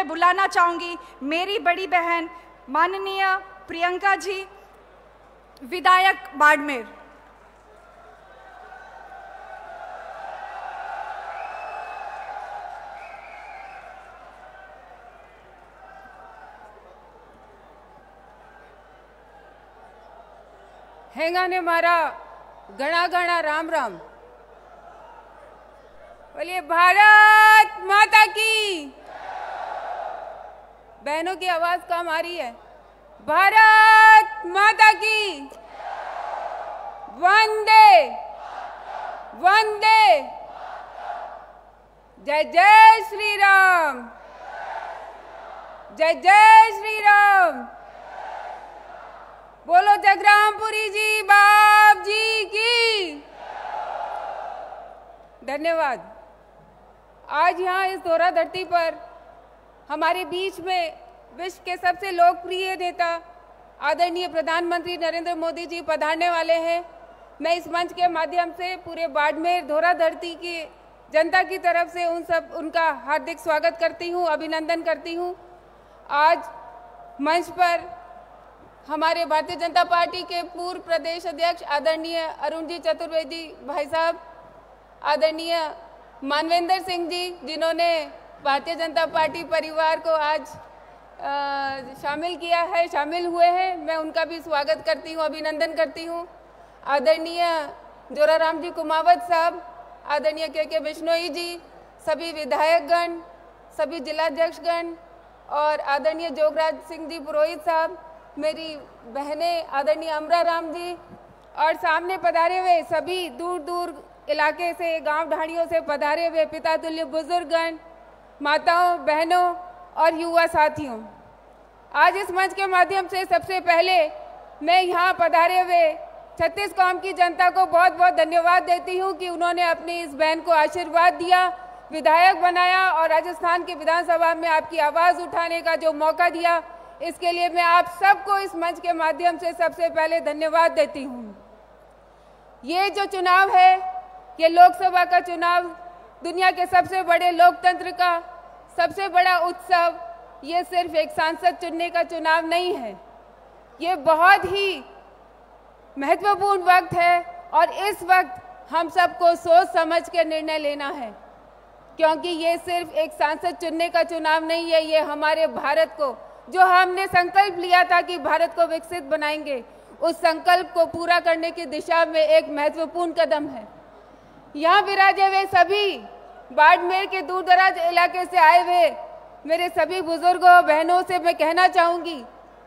बुलाना चाहूंगी मेरी बड़ी बहन माननीय प्रियंका जी, विधायक बाड़मेर। हेंगा ने मारा घना घना राम राम। बोलिए भारत माता की। बहनों की आवाज कम आ रही है। भारत माता की। वंदे वंदे। जय जय श्री राम। जय जय श्री राम। बोलो जगरामपुरी जी बाप जी की। धन्यवाद। आज यहाँ इस दोहरा धरती पर हमारे बीच में विश्व के सबसे लोकप्रिय नेता आदरणीय प्रधानमंत्री नरेंद्र मोदी जी पधारने वाले हैं। मैं इस मंच के माध्यम से पूरे बाड़मेर दोहरा धरती की जनता की तरफ से उनका हार्दिक स्वागत करती हूँ, अभिनंदन करती हूँ। आज मंच पर हमारे भारतीय जनता पार्टी के पूर्व प्रदेश अध्यक्ष आदरणीय अरुण जी चतुर्वेदी भाई साहब, आदरणीय मानवेंद्र सिंह जी, जिन्होंने भारतीय जनता पार्टी परिवार को आज शामिल हुए हैं, मैं उनका भी स्वागत करती हूं, अभिनंदन करती हूं। आदरणीय जोराराम जी कुमावत साहब, आदरणीय के बिश्नोई जी, सभी विधायकगण, सभी जिलाध्यक्षगण और आदरणीय जोगराज सिंह जी पुरोहित साहब, मेरी बहनें आदरणीय अमरा राम जी और सामने पधारे हुए सभी दूर दूर इलाके से, गांव ढाणियों से पधारे हुए पिता तुल्य बुजुर्गगण, माताओं, बहनों और युवा साथियों, आज इस मंच के माध्यम से सबसे पहले मैं यहाँ पधारे हुए छत्तीस कौम की जनता को बहुत बहुत धन्यवाद देती हूँ कि उन्होंने अपनी इस बहन को आशीर्वाद दिया, विधायक बनाया और राजस्थान की विधानसभा में आपकी आवाज़ उठाने का जो मौका दिया, इसके लिए मैं आप सबको इस मंच के माध्यम से सबसे पहले धन्यवाद देती हूँ। ये जो चुनाव है, ये लोकसभा का चुनाव दुनिया के सबसे बड़े लोकतंत्र का सबसे बड़ा उत्सव, ये सिर्फ एक सांसद चुनने का चुनाव नहीं है। ये बहुत ही महत्वपूर्ण वक्त है और इस वक्त हम सबको सोच समझ के निर्णय लेना है, क्योंकि ये सिर्फ एक सांसद चुनने का चुनाव नहीं है। ये हमारे भारत को, जो हमने संकल्प लिया था कि भारत को विकसित बनाएंगे, उस संकल्प को पूरा करने की दिशा में एक महत्वपूर्ण कदम है। यहाँ विराजे हुए सभी बाड़मेर के दूर दराज इलाके से आए हुए मेरे सभी बुजुर्गों, बहनों से मैं कहना चाहूँगी,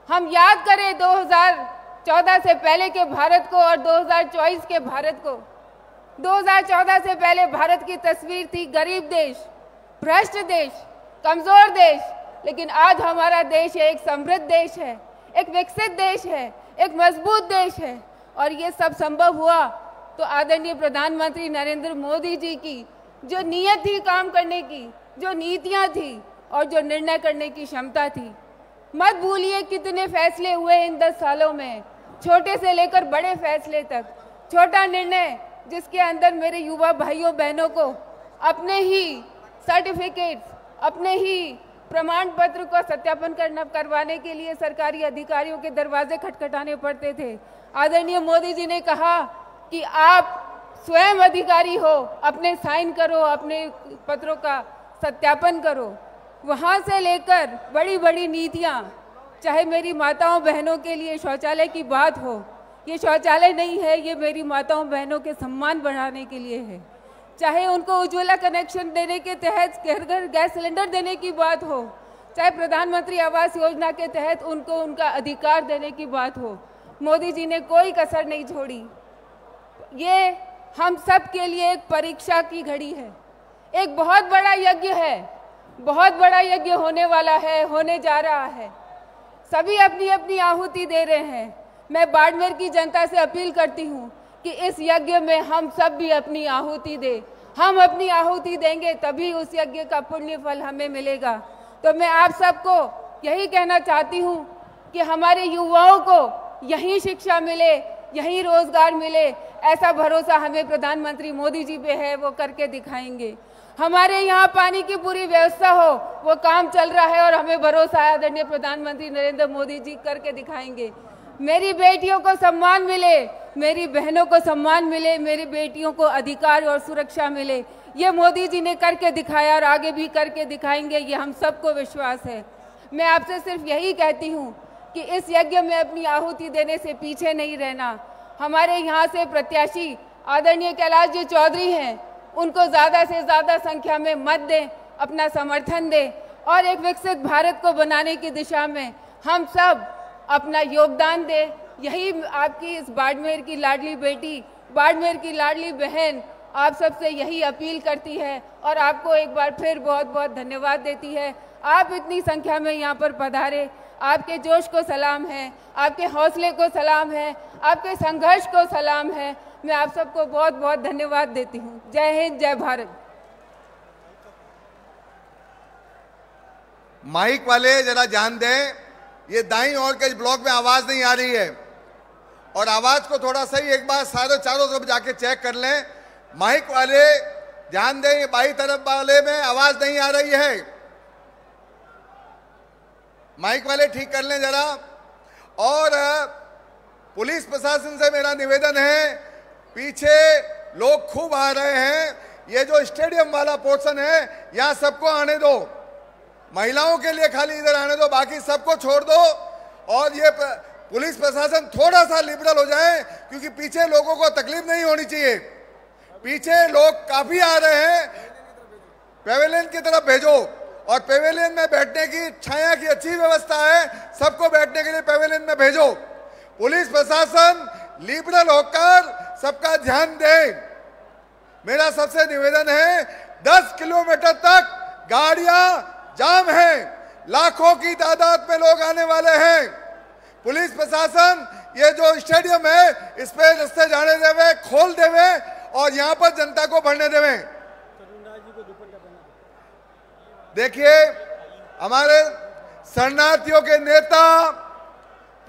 हम याद करें 2014 से पहले के भारत को और 2024 के भारत को। 2014 से पहले भारत की तस्वीर थी गरीब देश, भ्रष्ट देश, कमज़ोर देश, लेकिन आज हमारा देश एक समृद्ध देश है, एक विकसित देश है, एक मजबूत देश है। और ये सब संभव हुआ तो आदरणीय प्रधानमंत्री नरेंद्र मोदी जी की जो नीयत थी काम करने की, जो नीतियां थी और जो निर्णय करने की क्षमता थी। मत भूलिए कितने फैसले हुए इन 10 सालों में, छोटे से लेकर बड़े फैसले तक। छोटा निर्णय जिसके अंदर मेरे युवा भाइयों बहनों को अपने ही सर्टिफिकेट्स, अपने ही प्रमाण पत्र को सत्यापन करवाने के लिए सरकारी अधिकारियों के दरवाजे खटखटाने पड़ते थे। आदरणीय मोदी जी ने कहा कि आप स्वयं अधिकारी हो, अपने साइन करो, अपने पत्रों का सत्यापन करो। वहाँ से लेकर बड़ी बड़ी नीतियाँ, चाहे मेरी माताओं बहनों के लिए शौचालय की बात हो, ये शौचालय नहीं है, ये मेरी माताओं बहनों के सम्मान बढ़ाने के लिए है। चाहे उनको उज्ज्वला कनेक्शन देने के तहत घर घर गैस सिलेंडर देने की बात हो, चाहे प्रधानमंत्री आवास योजना के तहत उनको उनका अधिकार देने की बात हो, मोदी जी ने कोई कसर नहीं छोड़ी। ये हम सब के लिए एक परीक्षा की घड़ी है, एक बहुत बड़ा यज्ञ है, बहुत बड़ा यज्ञ होने वाला है, होने जा रहा है। सभी अपनी अपनी आहुति दे रहे हैं। मैं बाड़मेर की जनता से अपील करती हूँ कि इस यज्ञ में हम सब भी अपनी आहुति दें। हम अपनी आहुति देंगे तभी उस यज्ञ का पुण्य फल हमें मिलेगा। तो मैं आप सबको यही कहना चाहती हूँ कि हमारे युवाओं को यहीं शिक्षा मिले, यहीं रोजगार मिले, ऐसा भरोसा हमें प्रधानमंत्री मोदी जी पे है, वो करके दिखाएंगे। हमारे यहाँ पानी की पूरी व्यवस्था हो, वो काम चल रहा है और हमें भरोसा है आदरणीय प्रधानमंत्री नरेंद्र मोदी जी करके दिखाएंगे। मेरी बेटियों को सम्मान मिले, मेरी बहनों को सम्मान मिले, मेरी बेटियों को अधिकार और सुरक्षा मिले, ये मोदी जी ने करके दिखाया और आगे भी करके दिखाएंगे, ये हम सबको विश्वास है। मैं आपसे सिर्फ यही कहती हूँ कि इस यज्ञ में अपनी आहुति देने से पीछे नहीं रहना। हमारे यहाँ से प्रत्याशी आदरणीय कैलाश जी चौधरी हैं, उनको ज़्यादा से ज़्यादा संख्या में मत दें, अपना समर्थन दें और एक विकसित भारत को बनाने की दिशा में हम सब अपना योगदान दें। यही आपकी इस बाड़मेर की लाडली बेटी, बाड़मेर की लाडली बहन आप सबसे यही अपील करती है और आपको एक बार फिर बहुत बहुत धन्यवाद देती है। आप इतनी संख्या में यहाँ पर पधारे, आपके जोश को सलाम है, आपके हौसले को सलाम है, आपके संघर्ष को सलाम है। मैं आप सबको बहुत बहुत धन्यवाद देती हूँ। जय हिंद, जय भारत। माइक वाले जरा ध्यान दें, ये दाईं ओर के ब्लॉक में आवाज नहीं आ रही है और आवाज को थोड़ा सा एक बार सारे चारों तरफ जाके चेक कर लें। माइक वाले ध्यान दें, ये बाई तरफ वाले में आवाज नहीं आ रही है, माइक वाले ठीक कर लें जरा। और पुलिस प्रशासन से मेरा निवेदन है, पीछे लोग खूब आ रहे हैं, ये जो स्टेडियम वाला पोर्शन है यहाँ सबको आने दो, महिलाओं के लिए खाली इधर आने दो, बाकी सबको छोड़ दो। और ये पुलिस प्रशासन थोड़ा सा लिबरल हो जाए, क्योंकि पीछे लोगों को तकलीफ नहीं होनी चाहिए। पीछे लोग काफी आ रहे हैं, पेवेलियन की तरफ भेजो और पेवेलियन में बैठने की छाया की अच्छी व्यवस्था है, सबको बैठने के लिए पेवेलियन में भेजो। पुलिस प्रशासन लिबरल होकर सबका ध्यान दे। मेरा सबसे निवेदन है, 10 किलोमीटर तक गाड़ियां जाम है, लाखों की तादाद में लोग आने वाले हैं। पुलिस प्रशासन ये जो स्टेडियम है इस पे रास्ते जाने देवे, खोल देवे और यहाँ पर जनता को भरने देवे। देखिए, हमारे शरणार्थियों के नेता,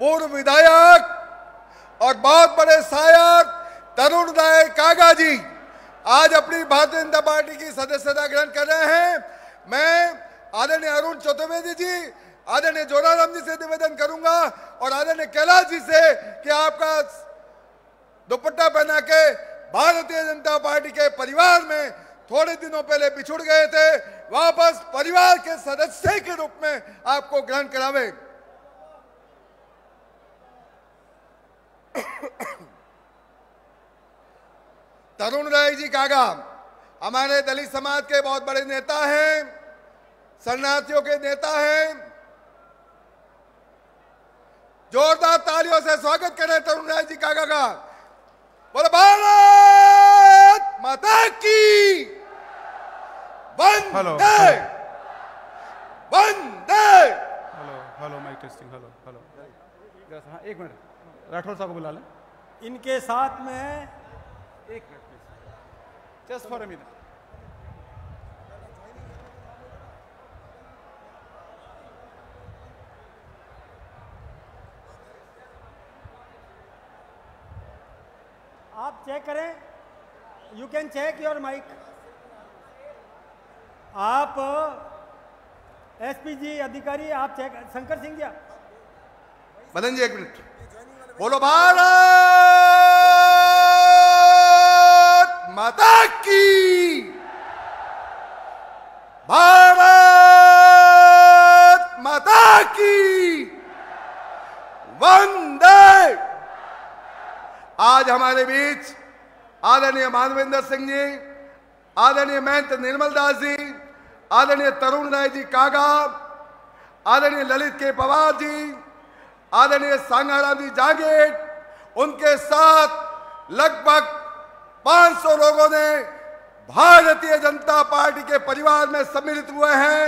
पूर्व विधायक और बहुत बड़े शायर तरुण राय कागा जी आज अपनी भारतीय जनता पार्टी की सदस्यता ग्रहण कर रहे हैं। मैं आदरणीय अरुण चतुर्वेदी जी, आदरणीय जोराराम जी से निवेदन करूंगा और आदरणीय कैलाश जी से कि आपका दुपट्टा पहना के भारतीय जनता पार्टी के परिवार में थोड़े दिनों पहले बिछुड़ गए थे, वापस परिवार के सदस्य के रूप में आपको ग्रहण करावे। तरुण राय जी कागा हमारे दलित समाज के बहुत बड़े नेता हैं, शरणार्थियों के नेता हैं। जोरदार तालियों से स्वागत करें तरुण राय जी कागा का। बोलो भारत माता की वंदे वंदे। Hello hello mike testing, hello hello. हाँ, एक मिनट, राठौर साहब को बुला लें। इनके साथ में एक minute just for a minute. आप चेक करें, you can check your mic. आप एसपीजी अधिकारी, आप चेक, शंकर सिंह जी। मदन जी एक मिनट, बोलो भारत माता की, भारत माता की वंदे। आज हमारे बीच आदरणीय मानवेंद्र सिंह जी, आदरणीय महंत निर्मल दास जी, आदरणीय तरुण राय जी कागा, आदरणीय ललित के पवार जी, आदरणीय सांगाराम जी जागेट, उनके साथ लगभग 500 लोगों ने भारतीय जनता पार्टी के परिवार में सम्मिलित हुए हैं।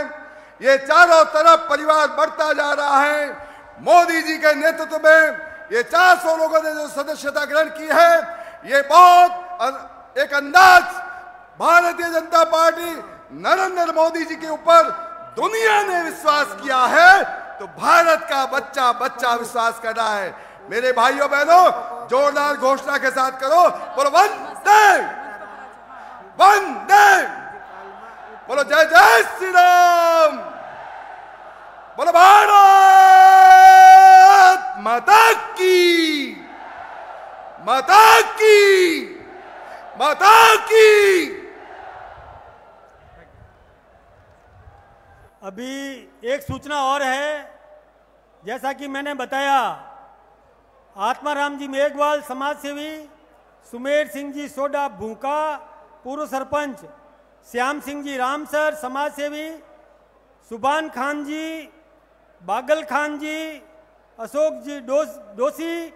ये चारों तरफ परिवार बढ़ता जा रहा है। मोदी जी के नेतृत्व में ये 400 लोगों ने जो सदस्यता ग्रहण की है, ये बहुत एक अंदाज भारतीय जनता पार्टी नरेंद्र मोदी जी के ऊपर दुनिया ने विश्वास किया है, तो भारत का बच्चा बच्चा विश्वास कर रहा है। मेरे भाइयों बहनों, जोरदार घोषणा के साथ करो, बोलो वंदे वंदे बोलो जय जय श्री राम, बोलो भारत माता की, माता की, माता की। अभी एक सूचना और है। जैसा कि मैंने बताया, आत्माराम जी मेघवाल समाज सेवी, सुमेर सिंह जी सोडा भूका पूर्व सरपंच, श्याम सिंह जी रामसर समाज सेवी, सुभान खान जी, बागल खान जी, अशोक जी डोसी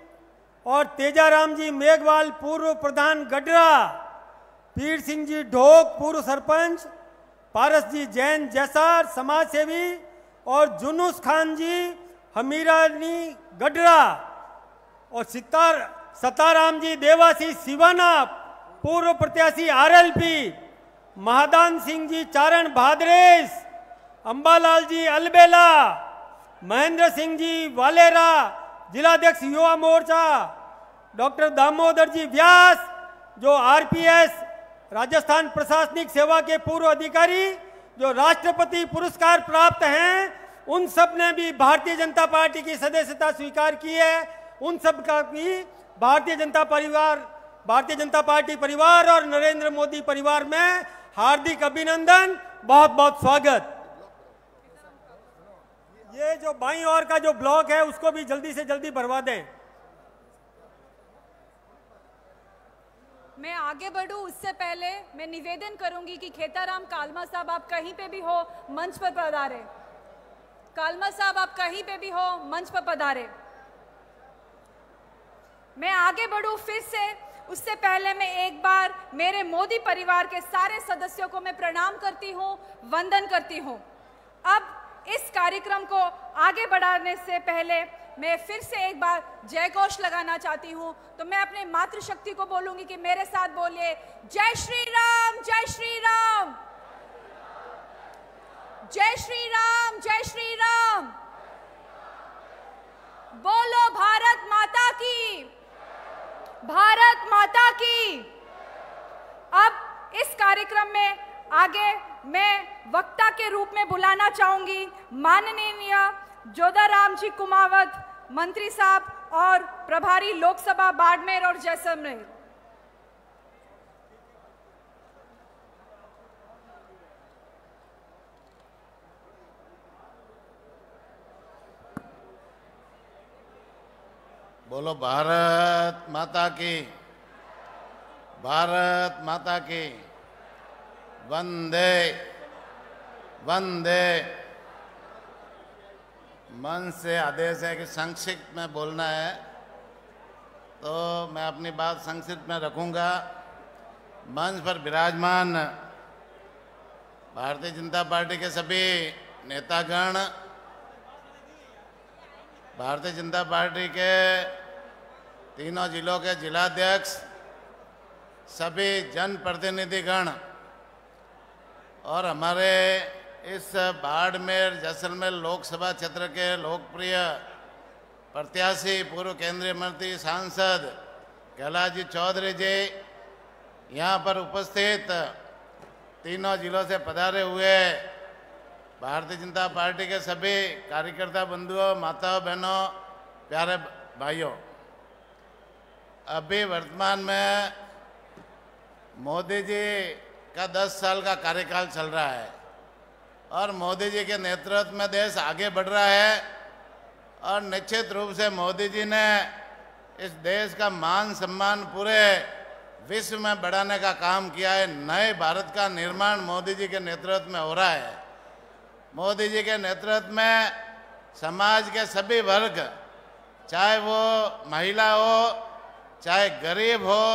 और तेजाराम जी मेघवाल पूर्व प्रधान गडरा, पीर सिंह जी ढोक पूर्व सरपंच, पारस जी जैन जैसार समाज सेवी और जुनूस खान जी हमीरानी गडरा और सताराम जी देवासी सिवाना पूर्व प्रत्याशी आरएलपी, महादान सिंह जी चारण भादरेस, अंबालाल जी अलबेला, महेंद्र सिंह जी वालेरा जिलाध्यक्ष युवा मोर्चा, डॉक्टर दामोदर जी व्यास जो आरपीएस राजस्थान प्रशासनिक सेवा के पूर्व अधिकारी जो राष्ट्रपति पुरस्कार प्राप्त हैं, उन सब ने भी भारतीय जनता पार्टी की सदस्यता स्वीकार की है। उन सब का भी भारतीय जनता पार्टी परिवार और नरेंद्र मोदी परिवार में हार्दिक अभिनंदन, बहुत बहुत स्वागत। ये जो बाईं ओर का जो ब्लॉक है उसको भी जल्दी से जल्दी भरवा दें। मैं आगे बढ़ूं उससे पहले मैं निवेदन करूंगी कि खेताराम कालमा साहब आप कहीं पे भी हो मंच पर पधारे। कालमा साहब आप कहीं पे भी हो मंच पर पधारे। मैं आगे बढ़ूं फिर से, उससे पहले मैं एक बार मेरे मोदी परिवार के सारे सदस्यों को मैं प्रणाम करती हूं, वंदन करती हूं। अब इस कार्यक्रम को आगे बढ़ाने से पहले मैं फिर से एक बार जय घोष लगाना चाहती हूं। तो मैं अपने मातृशक्ति को बोलूंगी कि मेरे साथ बोलिए, जय श्री राम, जय श्री राम, जय श्री राम, जय श्री राम। बोलो भारत माता की, भारत माता की। अब इस कार्यक्रम में आगे मैं वक्ता के रूप में बुलाना चाहूंगी माननीय जोधाराम जी कुमावत मंत्री साहब और प्रभारी लोकसभा बाड़मेर और जैसलमेर। बोलो भारत माता की, भारत माता की। वंदे वंदे। मन से आदेश है कि संक्षिप्त में बोलना है, तो मैं अपनी बात संक्षिप्त में रखूंगा। मंच पर विराजमान भारतीय जनता पार्टी के सभी नेतागण, भारतीय जनता पार्टी के तीनों जिलों के जिलाध्यक्ष, सभी जनप्रतिनिधिगण और हमारे इस बाड़मेर जैसलमेर लोकसभा क्षेत्र के लोकप्रिय प्रत्याशी पूर्व केंद्रीय मंत्री सांसद कैलाश जी चौधरी जी, यहाँ पर उपस्थित तीनों जिलों से पधारे हुए भारतीय जनता पार्टी के सभी कार्यकर्ता बंधुओं, माताओं, बहनों, प्यारे भाइयों, अभी वर्तमान में मोदी जी का 10 साल का कार्यकाल चल रहा है और मोदी जी के नेतृत्व में देश आगे बढ़ रहा है और निश्चित रूप से मोदी जी ने इस देश का मान सम्मान पूरे विश्व में बढ़ाने का काम किया है। नए भारत का निर्माण मोदी जी के नेतृत्व में हो रहा है। मोदी जी के नेतृत्व में समाज के सभी वर्ग, चाहे वो महिला हो, चाहे गरीब हो,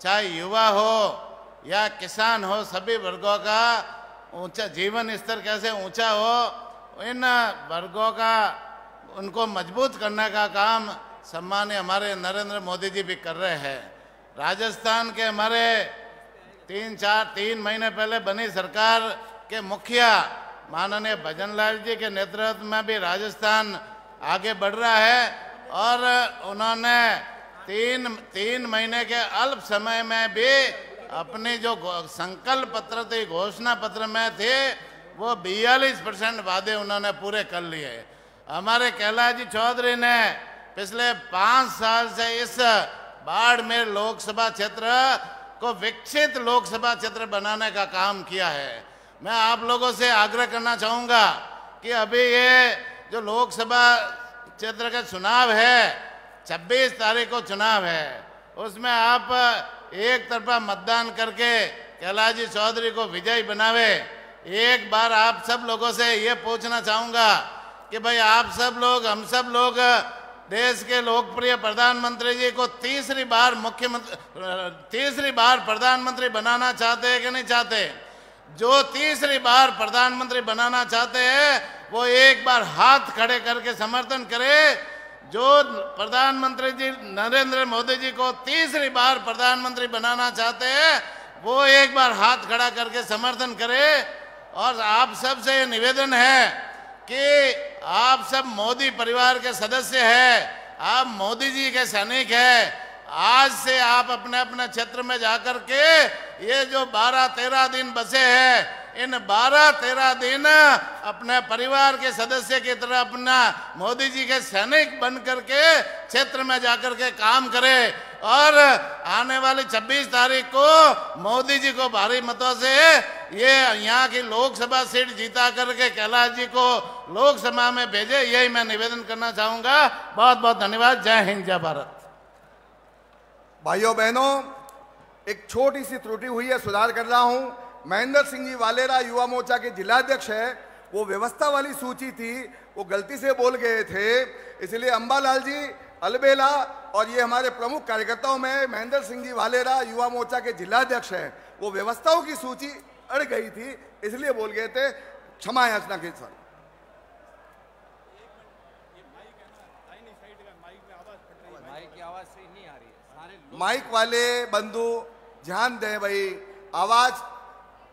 चाहे युवा हो या किसान हो, सभी वर्गों का ऊंचा जीवन स्तर कैसे ऊंचा हो, इन वर्गों का उनको मजबूत करने का काम सम्मानीय हमारे नरेंद्र मोदी जी भी कर रहे हैं। राजस्थान के हमारे 3 महीने पहले बनी सरकार के मुखिया माननीय भजनलाल जी के नेतृत्व में भी राजस्थान आगे बढ़ रहा है और उन्होंने 3 महीने के अल्प समय में भी अपने जो संकल्प पत्र थे, घोषणा पत्र में थे, वो 42% वादे उन्होंने पूरे कर लिए। हमारे कैलाश जी चौधरी ने पिछले 5 साल से इस बाड़मेर लोकसभा क्षेत्र को विकसित लोकसभा क्षेत्र बनाने का काम किया है। मैं आप लोगों से आग्रह करना चाहूँगा कि अभी ये जो लोकसभा क्षेत्र का चुनाव है, 26 तारीख को चुनाव है, उसमें आप एक तरफा मतदान करके कैलाश जी चौधरी को विजयी बनावे। एक बार आप सब लोगों से ये पूछना चाहूँगा कि भाई आप सब लोग, हम सब लोग देश के लोकप्रिय प्रधानमंत्री जी को तीसरी बार प्रधानमंत्री बनाना चाहते हैं कि नहीं चाहते? जो तीसरी बार प्रधानमंत्री बनाना चाहते हैं वो एक बार हाथ खड़े करके समर्थन करे। जो प्रधानमंत्री जी नरेंद्र मोदी जी को तीसरी बार प्रधानमंत्री बनाना चाहते हैं वो एक बार हाथ खड़ा करके समर्थन करे। और आप सब से निवेदन है कि आप सब मोदी परिवार के सदस्य हैं, आप मोदी जी के सैनिक हैं। आज से आप अपने अपने क्षेत्र में जाकर के ये जो 12-13 दिन बचे हैं, इन 12-13 दिन अपने परिवार के सदस्य की तरह अपना मोदी जी के सैनिक बन करके क्षेत्र में जाकर के काम करें और आने वाली 26 तारीख को मोदी जी को भारी मतों से ये यहाँ की लोकसभा सीट जीता करके कैलाश जी को लोकसभा में भेजे। यही मैं निवेदन करना चाहूँगा। बहुत बहुत धन्यवाद। जय हिंद, जय भारत। भाइयों बहनों, एक छोटी सी त्रुटि हुई है, सुधार कर रहा हूं। महेंद्र सिंह जी वालेरा युवा मोर्चा के जिलाध्यक्ष है, वो व्यवस्था वाली सूची थी, वो गलती से बोल गए थे, इसलिए अंबालाल जी अलबेला और ये हमारे प्रमुख कार्यकर्ताओं में महेंद्र सिंह जी वालेरा युवा मोर्चा के जिलाध्यक्ष हैं, वो व्यवस्थाओं की सूची अड़ गई थी इसलिए बोल गए थे। क्षमा याचना के साथ। माइक वाले बंधु ध्यान दें भाई, आवाज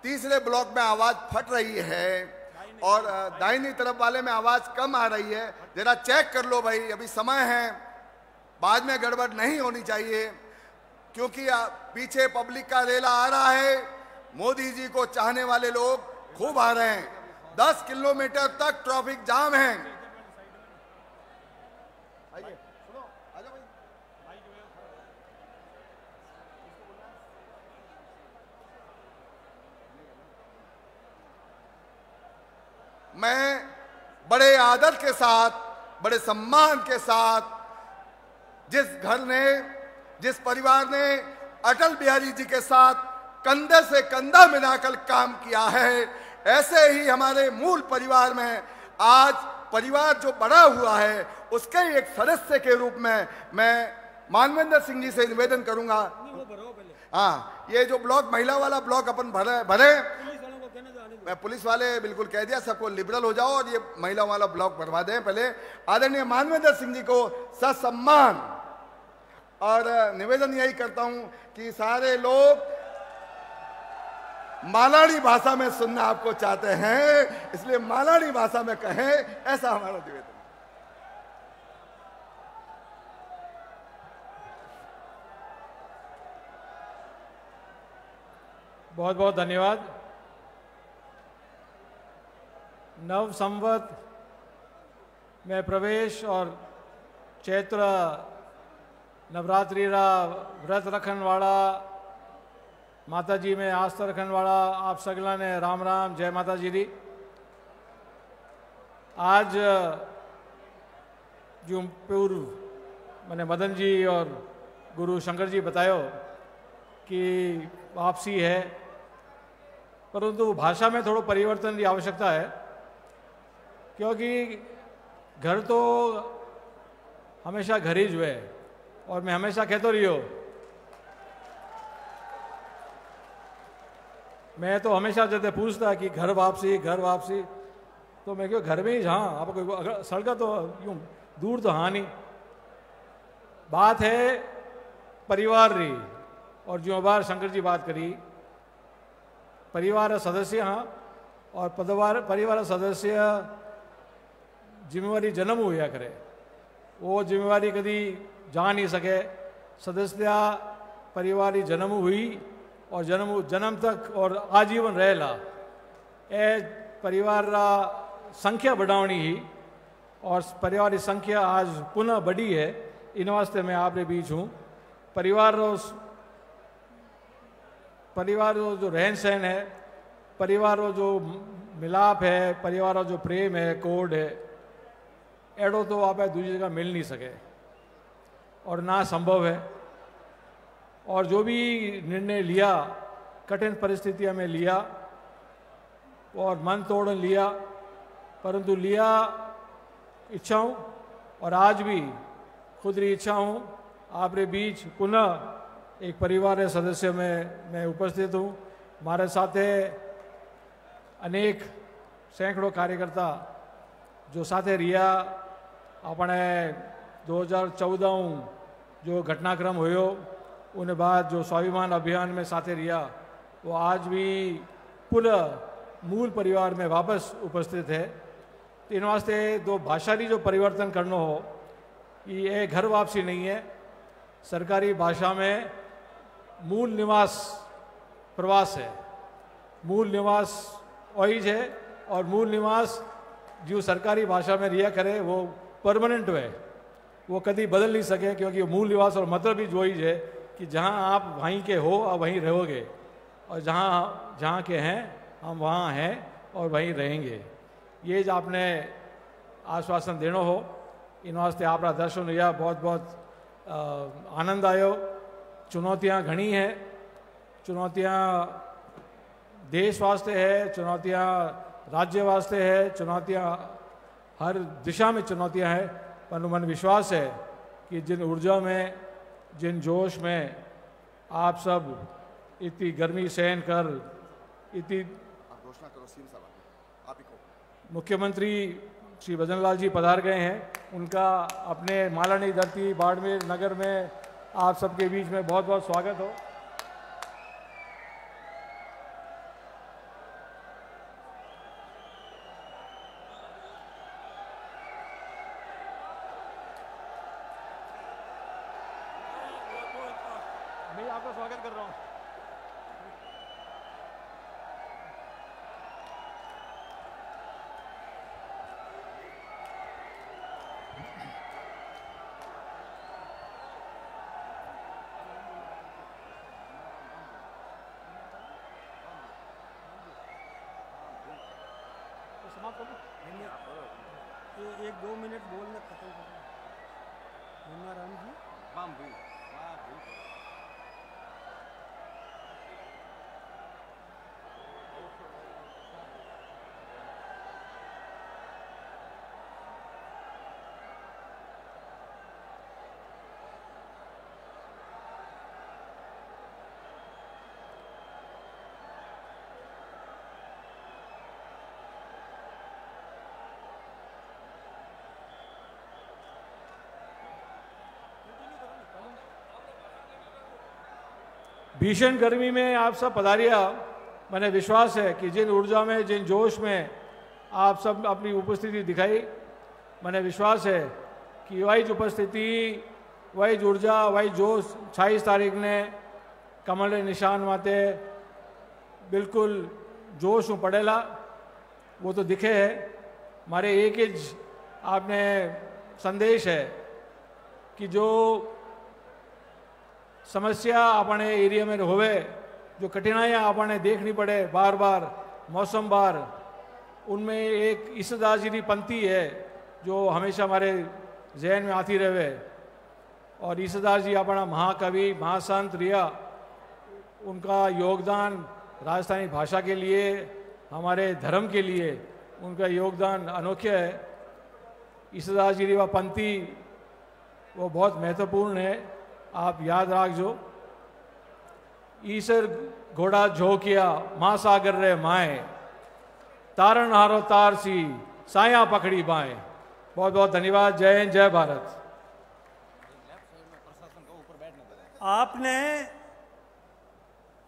तीसरे ब्लॉक में आवाज फट रही है और दाहिनी तरफ वाले में आवाज कम आ रही है। जरा चेक कर लो भाई, अभी समय है, बाद में गड़बड़ नहीं होनी चाहिए क्योंकि पीछे पब्लिक का रेला आ रहा है। मोदी जी को चाहने वाले लोग खूब आ रहे हैं। 10 किलोमीटर तक ट्रैफिक जाम है। आइए, सुनो, आ जाओ भाई। मैं बड़े आदर के साथ, बड़े सम्मान के साथ जिस परिवार ने अटल बिहारी जी के साथ कंधे से कंधा मिलाकर काम किया है, ऐसे ही हमारे मूल परिवार में आज परिवार जो बड़ा हुआ है उसके एक सदस्य के रूप में मैं मानवेंद्र सिंह जी से निवेदन करूंगा। हाँ, ये जो ब्लॉक महिला वाला ब्लॉक अपन भरे मैं पुलिस वाले बिल्कुल कह दिया सबको लिबरल हो जाओ और ये महिला वाला ब्लॉक भरवा दें। पहले आदरणीय मानवेंद्र सिंह जी को ससम्मान और निवेदन यही करता हूं कि सारे लोग मालाड़ी भाषा में सुनना आपको चाहते हैं, इसलिए मालाड़ी भाषा में कहें, ऐसा हमारा निवेदन। बहुत बहुत धन्यवाद। नव संवत में प्रवेश और चैत्र नवरात्रि रा व्रत रखन वाला, माता जी में आस्था रखन वाला आप सगला ने राम राम, जय माता जी दी। आज जो पूर्व मैंने मदन जी और गुरु शंकर जी बतायो कि वापसी है, परंतु भाषा में थोड़ा परिवर्तन की आवश्यकता है क्योंकि घर तो हमेशा घर ही जो है और मैं हमेशा कहते रही हो, मैं तो हमेशा जैसे पूछता कि घर वापसी, तो मैं क्यों घर में ही, हाँ आप अगर सड़क तो यूँ दूर तो हाँ नहीं। बात है परिवार रही और जो बार शंकर जी बात करी, परिवार सदस्य हाँ और परिवार सदस्य जिम्मेवारी जन्म हुआ करे, वो जिम्मेवारी कभी जा नहीं सके। सदस्य परिवार जन्म हुई और जन्म तक और आजीवन रहेला ए परिवार संख्या बढ़ावनी ही और परिवार की संख्या आज पुनः बढ़ी है। इन वास्ते मैं आपके बीच हूँ। परिवार जो रहन सहन है, परिवार जो मिलाप है, परिवार जो प्रेम है, कोड है, एड़ो तो आप दूसरी जगह मिल नहीं सके और ना संभव है। और जो भी निर्णय लिया कठिन परिस्थितियों में लिया और मन तोड़ लिया, परंतु लिया इच्छाऊं और आज भी खुद की इच्छा हूँ आपके बीच पुनः एक परिवार के सदस्य में मैं उपस्थित हूँ। हमारे साथ अनेक सैकड़ों कार्यकर्ता जो साथे रिया अपने 2014 जो घटनाक्रम हुयो उन बाद जो स्वाभिमान अभियान में साथे रिया वो आज भी पुनः मूल परिवार में वापस उपस्थित है। तो इन वास्ते दो भाषाली जो परिवर्तन करना हो ये घर वापसी नहीं है। सरकारी भाषा में मूल निवास प्रवास है, मूल निवास ऑइज है और मूल निवास जो सरकारी भाषा में रिया करे वो परमानेंट है, वो कभी बदल नहीं सके, क्योंकि मूल निवास और मतलब ही जो ही है कि जहाँ आप वहीं के हो और वहीं रहोगे और जहाँ के हैं हम वहाँ हैं और वहीं रहेंगे। ये जो आपने आश्वासन देना हो इन वास्ते आपका दर्शन लिया, बहुत बहुत आनंद आयो। चुनौतियाँ घनी हैं, चुनौतियाँ देश वास्ते है, चुनौतियाँ राज्य वास्ते है, चुनौतियाँ हर दिशा में चुनौतियाँ हैं, पर मन विश्वास है कि जिन ऊर्जा में, जिन जोश में आप सब इतनी गर्मी सहन कर इतनी मुख्यमंत्री श्री भजन लाल जी पधार गए हैं, उनका अपने मालानी धरती बाड़मेर नगर में आप सबके बीच में बहुत बहुत स्वागत हो। मैं आपका स्वागत कर रहा हूँ। एक 2 मिनट बोलना खत्म करना राम जी। भीषण गर्मी में आप सब पधारिया, मैंने विश्वास है कि जिन ऊर्जा में, जिन जोश में आप सब अपनी उपस्थिति दिखाई, मैंने विश्वास है कि वही उपस्थिति, वही ऊर्जा, वही जोश 26 तारीख ने कमल निशान माते बिल्कुल जोश में पड़ेला, वो तो दिखे है। हमारे एक ही आपने संदेश है कि जो समस्या अपने एरिया में होवे, जो कठिनाइयाँ अपने देखनी पड़े बार बार मौसम बार, उनमें एक ईसादास जी की पंक्ति है जो हमेशा हमारे जहन में आती रहे। और ईसादास जी अपना महाकवि, महासंत रिया, उनका योगदान राजस्थानी भाषा के लिए, हमारे धर्म के लिए उनका योगदान अनोखा है। ईसादास जी की वह पंक्ति वो बहुत महत्वपूर्ण है, आप याद रखो। ईसर घोड़ा झोंकिया माँ सागर रे माए, तारण हारो तार सी साया पकड़ी बाएं। बहुत बहुत धन्यवाद। जय हिंद, जय भारत। आपने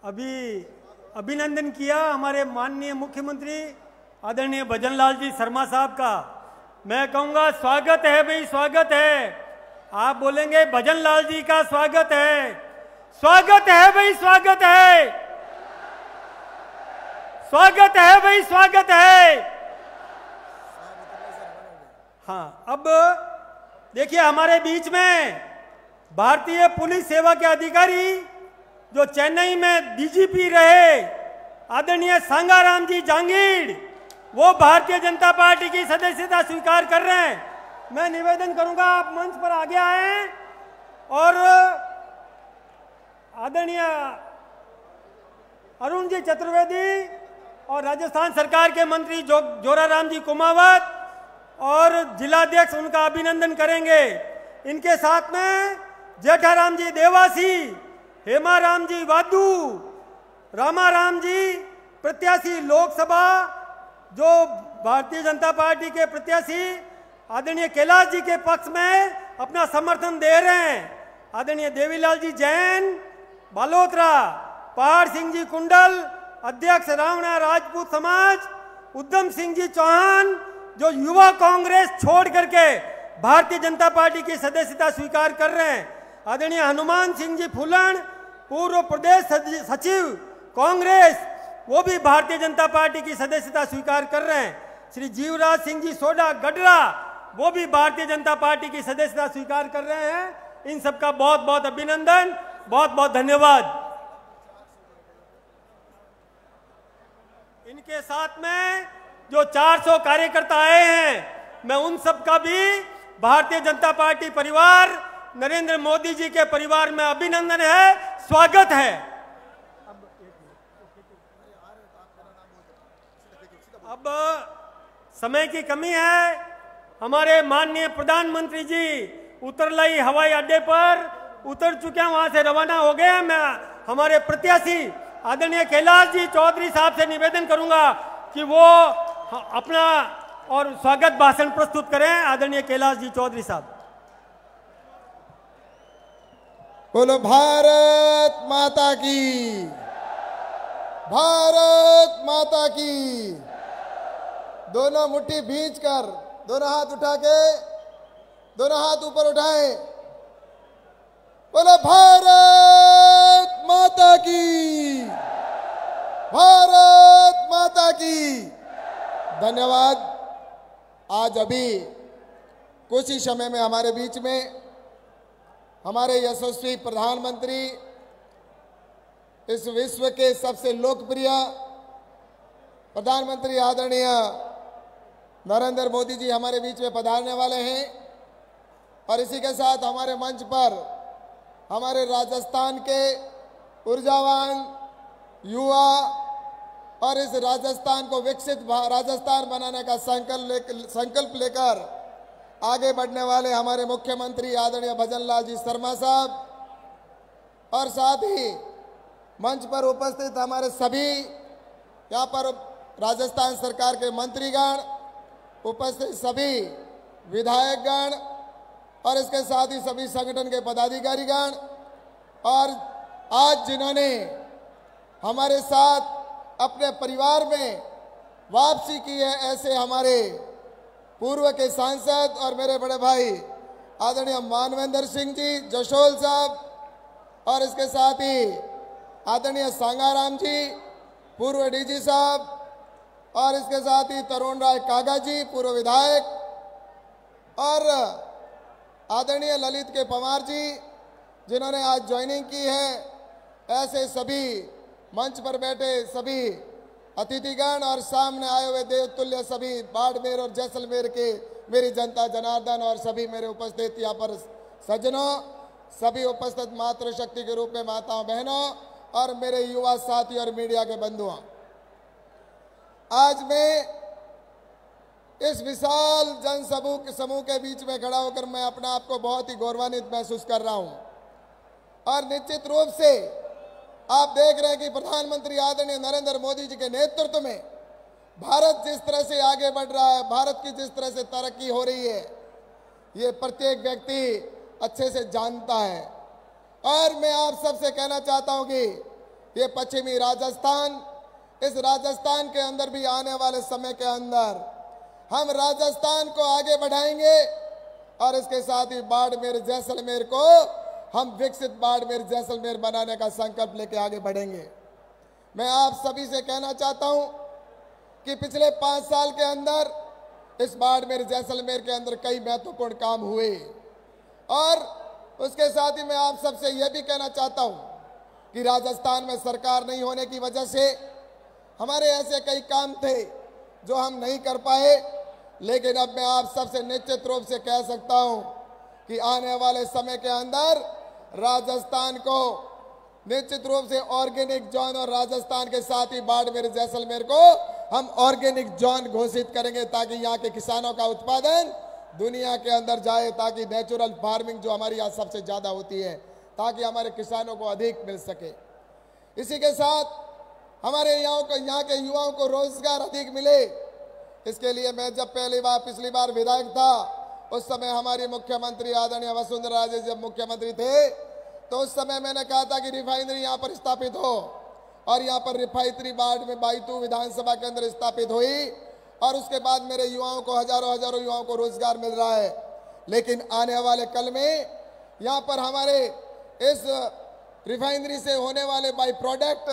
अभी अभिनंदन किया हमारे माननीय मुख्यमंत्री आदरणीय भजन लाल जी शर्मा साहब का। मैं कहूँगा स्वागत है भाई, स्वागत है। आप बोलेंगे भजन लाल जी का स्वागत है, स्वागत है भाई, स्वागत है। स्वागत है भाई, स्वागत है। हाँ, अब देखिए हमारे बीच में भारतीय पुलिस सेवा के अधिकारी जो चेन्नई में डीजीपी रहे आदरणीय सांगाराम जी जांगीड़, वो भारतीय जनता पार्टी की सदस्यता स्वीकार कर रहे हैं। मैं निवेदन करूंगा आप मंच पर आगे आए और आदरणीय अरुण जी चतुर्वेदी और राजस्थान सरकार के मंत्री जोराराम जी कुमावत और जिलाध्यक्ष उनका अभिनंदन करेंगे। इनके साथ में जेठाराम जी देवासी, हेमाराम जी वादू, रामाराम जी प्रत्याशी लोकसभा जो भारतीय जनता पार्टी के प्रत्याशी आदरणीय कैलाश जी के पक्ष में अपना समर्थन दे रहे हैं। आदरणीय देवीलाल जी जैन बालोतरा, पहाड़ सिंह जी कुंडल अध्यक्ष रावणा राजपूत समाज, उद्धम सिंह जी चौहान जो युवा कांग्रेस छोड़ करके भारतीय जनता पार्टी की सदस्यता स्वीकार कर रहे हैं। आदरणीय हनुमान सिंह जी फुलन पूर्व प्रदेश सचिव कांग्रेस, वो भी भारतीय जनता पार्टी की सदस्यता स्वीकार कर रहे हैं। श्री जीवराज सिंह जी सोडा गडरा, वो भी भारतीय जनता पार्टी की सदस्यता स्वीकार कर रहे हैं। इन सबका बहुत बहुत अभिनंदन, बहुत बहुत धन्यवाद। इनके साथ में जो 400 कार्यकर्ता आए हैं, मैं उन सब का भी भारतीय जनता पार्टी परिवार, नरेंद्र मोदी जी के परिवार में अभिनंदन है, स्वागत है। अब समय की कमी है, हमारे माननीय प्रधानमंत्री जी उतरलाई हवाई अड्डे पर उतर चुके हैं, वहां से रवाना हो गए हैं। मैं हमारे प्रत्याशी आदरणीय कैलाश जी चौधरी साहब से निवेदन करूंगा कि वो अपना और स्वागत भाषण प्रस्तुत करें। आदरणीय कैलाश जी चौधरी साहब। बोलो भारत माता की, भारत माता की। दोनों मुट्ठी भींच कर, दोनों हाथ उठा के, दोनों हाथ ऊपर उठाएं। बोलो भारत माता की, भारत माता की। धन्यवाद। आज अभी कुछ ही समय में हमारे बीच में हमारे यशस्वी प्रधानमंत्री, इस विश्व के सबसे लोकप्रिय प्रधानमंत्री आदरणीय नरेंद्र मोदी जी हमारे बीच में पधारने वाले हैं। और इसी के साथ हमारे मंच पर हमारे राजस्थान के ऊर्जावान युवा और इस राजस्थान को विकसित राजस्थान बनाने का संकल्प लेकर आगे बढ़ने वाले हमारे मुख्यमंत्री आदरणीय भजनलाल जी शर्मा साहब, और साथ ही मंच पर उपस्थित हमारे सभी यहाँ पर राजस्थान सरकार के मंत्रीगण, उपस्थित सभी विधायकगण और इसके साथ ही सभी संगठन के पदाधिकारीगण, और आज जिन्होंने हमारे साथ अपने परिवार में वापसी की है, ऐसे हमारे पूर्व के सांसद और मेरे बड़े भाई आदरणीय मानवेंद्र सिंह जी जशोल साहब, और इसके साथ ही आदरणीय सांगाराम जी पूर्व डीजी साहब, और इसके साथ ही तरुण राय कागा जी पूर्व विधायक, और आदरणीय ललित के पवार जी जिन्होंने आज ज्वाइनिंग की है। ऐसे सभी मंच पर बैठे सभी अतिथिगण और सामने आए हुए देवतुल्य सभी बाड़मेर और जैसलमेर के मेरी जनता जनार्दन और सभी मेरे उपस्थित यहाँ पर सज्जनों, सभी उपस्थित मातृशक्ति के रूप में माताओं बहनों और मेरे युवा साथी और मीडिया के बंधुओं, आज मैं इस विशाल जन समूह के बीच में खड़ा होकर मैं अपने आप को बहुत ही गौरवान्वित महसूस कर रहा हूं। और निश्चित रूप से आप देख रहे हैं कि प्रधानमंत्री आदरणीय नरेंद्र मोदी जी के नेतृत्व में भारत जिस तरह से आगे बढ़ रहा है, भारत की जिस तरह से तरक्की हो रही है, ये प्रत्येक व्यक्ति अच्छे से जानता है। और मैं आप सबसे कहना चाहता हूं कि ये पश्चिमी राजस्थान, इस राजस्थान के अंदर भी आने वाले समय के अंदर हम राजस्थान को आगे बढ़ाएंगे और इसके साथ ही बाड़मेर जैसलमेर को हम विकसित बाड़मेर जैसलमेर बनाने का संकल्प लेके आगे बढ़ेंगे। मैं आप सभी से कहना चाहता हूं कि पिछले 5 साल के अंदर इस बाड़मेर जैसलमेर के अंदर कई महत्वपूर्ण काम हुए। और उसके साथ ही मैं आप सबसे यह भी कहना चाहता हूं कि राजस्थान में सरकार नहीं होने की वजह से हमारे ऐसे कई काम थे जो हम नहीं कर पाए, लेकिन अब मैं आप सबसे निश्चित रूप से कह सकता हूं कि आने वाले समय के अंदर राजस्थान को निश्चित रूप से ऑर्गेनिक जोन और राजस्थान के साथ ही बाड़मेर जैसलमेर को हम ऑर्गेनिक जोन घोषित करेंगे, ताकि यहाँ के किसानों का उत्पादन दुनिया के अंदर जाए, ताकि नेचुरल फार्मिंग जो हमारी यहाँ सबसे ज्यादा होती है, ताकि हमारे किसानों को अधिक मिल सके। इसी के साथ हमारे यहाँ के युवाओं को रोजगार अधिक मिले। इसके लिए मैं जब पिछली बार विधायक था, उस समय हमारी मुख्यमंत्री आदरणीय वसुंधरा राजे जब मुख्यमंत्री थे, तो उस समय मैंने कहा था कि रिफाइनरी यहाँ पर स्थापित हो, और यहाँ पर रिफाइनरी बाइतू विधानसभा के अंदर स्थापित हुई, और उसके बाद मेरे युवाओं को हजारों युवाओं को रोजगार मिल रहा है। लेकिन आने वाले कल में यहाँ पर हमारे इस रिफाइनरी से होने वाले बाई प्रोडक्ट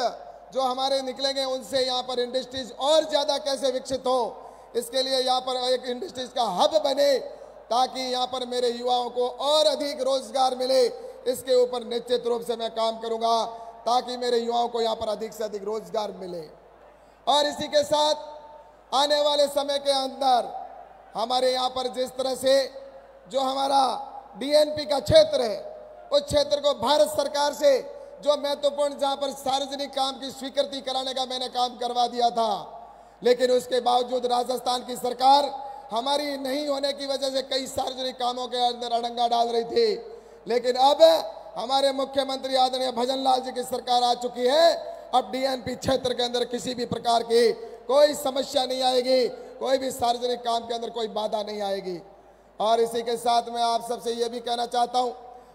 जो हमारे निकलेंगे, उनसे यहाँ पर इंडस्ट्रीज और ज्यादा कैसे विकसित हो, इसके लिए यहाँ पर एक इंडस्ट्रीज का हब बने, ताकि यहाँ पर मेरे युवाओं को और अधिक रोजगार मिले। इसके ऊपर निश्चित रूप से मैं काम करूंगा, ताकि मेरे युवाओं को यहाँ पर अधिक से अधिक रोजगार मिले। और इसी के साथ आने वाले समय के अंदर हमारे यहाँ पर जिस तरह से जो हमारा डीएनपी का क्षेत्र है, उस क्षेत्र को भारत सरकार से जो महत्वपूर्ण जहाँ पर सार्वजनिक काम की स्वीकृति कराने का मैंने काम करवा दिया था, लेकिन उसके बावजूद राजस्थान की सरकार हमारी नहीं होने की वजह से कई सार्वजनिक कामों के अंदर अड़ंगा डाल रही थी। लेकिन अब हमारे मुख्यमंत्री आदरणीय भजन लाल जी की सरकार आ चुकी है। अब डीएनपी क्षेत्र के अंदर किसी भी प्रकार की कोई समस्या नहीं आएगी, कोई भी सार्वजनिक काम के अंदर कोई बाधा नहीं आएगी। और इसी के साथ मैं आप सबसे ये भी कहना चाहता हूँ,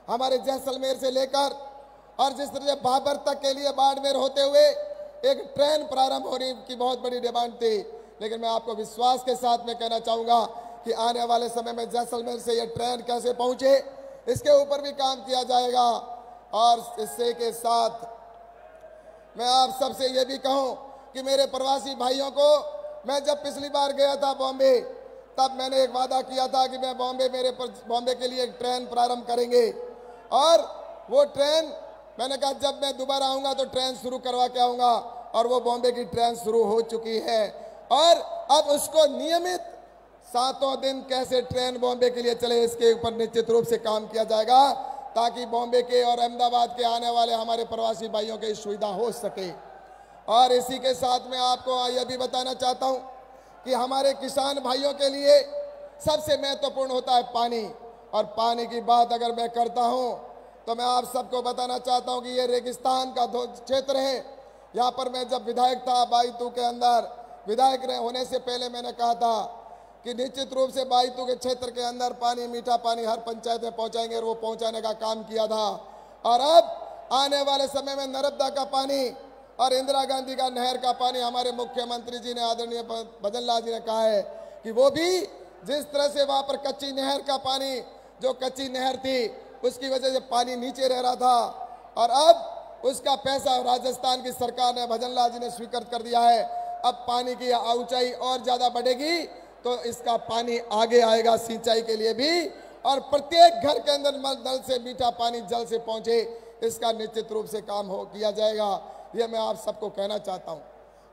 हमारे जैसलमेर से लेकर और जिस तरह से बाबर तक के लिए बाड़मेर होते हुए एक ट्रेन प्रारंभ होने की बहुत बड़ी डिमांड थी, लेकिन मैं आपको विश्वास के साथ में कहना चाहूँगा कि आने वाले समय में जैसलमेर से ये ट्रेन कैसे पहुँचे, इसके ऊपर भी काम किया जाएगा। और इससे के साथ मैं आप सबसे ये भी कहूँ कि मेरे प्रवासी भाइयों को, मैं जब पिछली बार गया था बॉम्बे, तब मैंने एक वादा किया था कि मैं बॉम्बे के लिए एक ट्रेन प्रारंभ करेंगे। और वो ट्रेन मैंने कहा जब मैं दोबारा आऊँगा तो ट्रेन शुरू करवा के आऊँगा, और वो बॉम्बे की ट्रेन शुरू हो चुकी है। और अब उसको नियमित 7 दिन कैसे ट्रेन बॉम्बे के लिए चले, इसके ऊपर निश्चित रूप से काम किया जाएगा, ताकि बॉम्बे के और अहमदाबाद के आने वाले हमारे प्रवासी भाइयों की सुविधा हो सके। और इसी के साथ में आपको यह भी बताना चाहता हूं कि हमारे किसान भाइयों के लिए सबसे महत्वपूर्ण होता है पानी। और पानी की बात अगर मैं करता हूं तो मैं आप सबको बताना चाहता हूं कि ये रेगिस्तान का क्षेत्र है। यहाँ पर मैं जब विधायक था बाईतू के अंदर, विधायक होने से पहले मैंने कहा था कि निश्चित रूप से बाईतू के क्षेत्र के अंदर पानी, मीठा पानी हर पंचायत में पहुंचाएंगे, और वो पहुंचाने का काम किया था। और अब आने वाले समय में नर्मदा का पानी और इंदिरा गांधी का नहर का पानी, हमारे मुख्यमंत्री जी ने आदरणीय भजन लाल जी ने कहा है कि वो भी जिस तरह से वहां पर कच्ची नहर का पानी, जो कच्ची नहर थी उसकी वजह से पानी नीचे रह रहा था, और अब उसका पैसा राजस्थान की सरकार ने, भजन लाल जी ने स्वीकृत कर दिया है। अब पानी की ऊंचाई और ज्यादा बढ़ेगी तो इसका पानी आगे आएगा सिंचाई के लिए भी, और प्रत्येक घर के अंदर नल से मीठा पानी जल से पहुंचे, इसका निश्चित रूप से काम किया जाएगा। ये मैं आप सबको कहना चाहता हूं।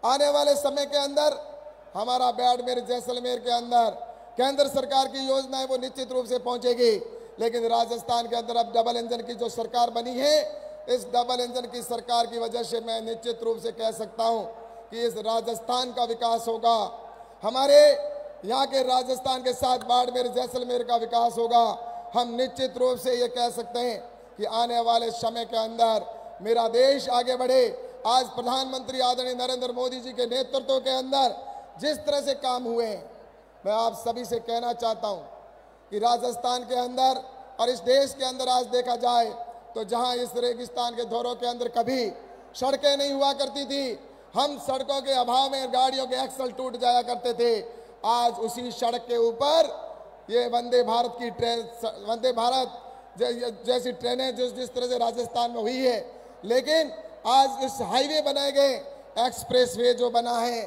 आने वाले समय के अंदर हमारा बाड़मेर जैसलमेर के अंदर केंद्र सरकार की योजनाएं वो निश्चित रूप से पहुंचेगी, लेकिन राजस्थान के अंदर अब डबल इंजन की जो सरकार बनी है, इस डबल इंजन की सरकार की वजह से मैं निश्चित रूप से कह सकता हूं कि इस राजस्थान का विकास होगा, हमारे यहाँ के राजस्थान के साथ बाड़मेर जैसलमेर का विकास होगा। हम निश्चित रूप से ये कह सकते हैं कि आने वाले समय के अंदर मेरा देश आगे बढ़े। आज प्रधानमंत्री आदरणीय नरेंद्र मोदी जी के नेतृत्व के अंदर जिस तरह से काम हुए हैं, मैं आप सभी से कहना चाहता हूं कि राजस्थान के अंदर और इस देश के अंदर आज देखा जाए तो जहां इस रेगिस्तान के दौरों के अंदर कभी सड़कें नहीं हुआ करती थी, हम सड़कों के अभाव में गाड़ियों के एक्सल टूट जाया करते थे, आज उसी सड़क के ऊपर ये वंदे भारत की ट्रेन, वंदे भारत जैसी ट्रेनें जिस तरह से राजस्थान में हुई है, लेकिन आज इस हाईवे बनाए गए, एक्सप्रेसवे जो बना है,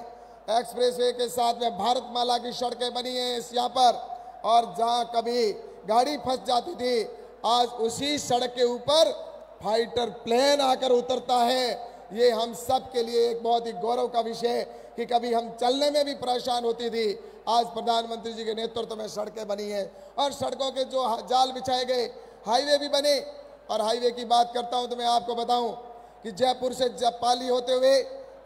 एक्सप्रेसवे के साथ में भारतमाला की सड़कें बनी हैं इस यहाँ पर, और जहाँ कभी गाड़ी फंस जाती थी आज उसी सड़क के ऊपर फाइटर प्लेन आकर उतरता है। ये हम सब के लिए एक बहुत ही गौरव का विषय कि कभी हम चलने में भी परेशान होती थी, आज प्रधानमंत्री जी के नेतृत्व में सड़कें बनी हैं और सड़कों के जो जाल बिछाए गए, हाईवे भी बने। और हाईवे की बात करता हूं तो मैं आपको बताऊं कि जयपुर से पाली होते हुए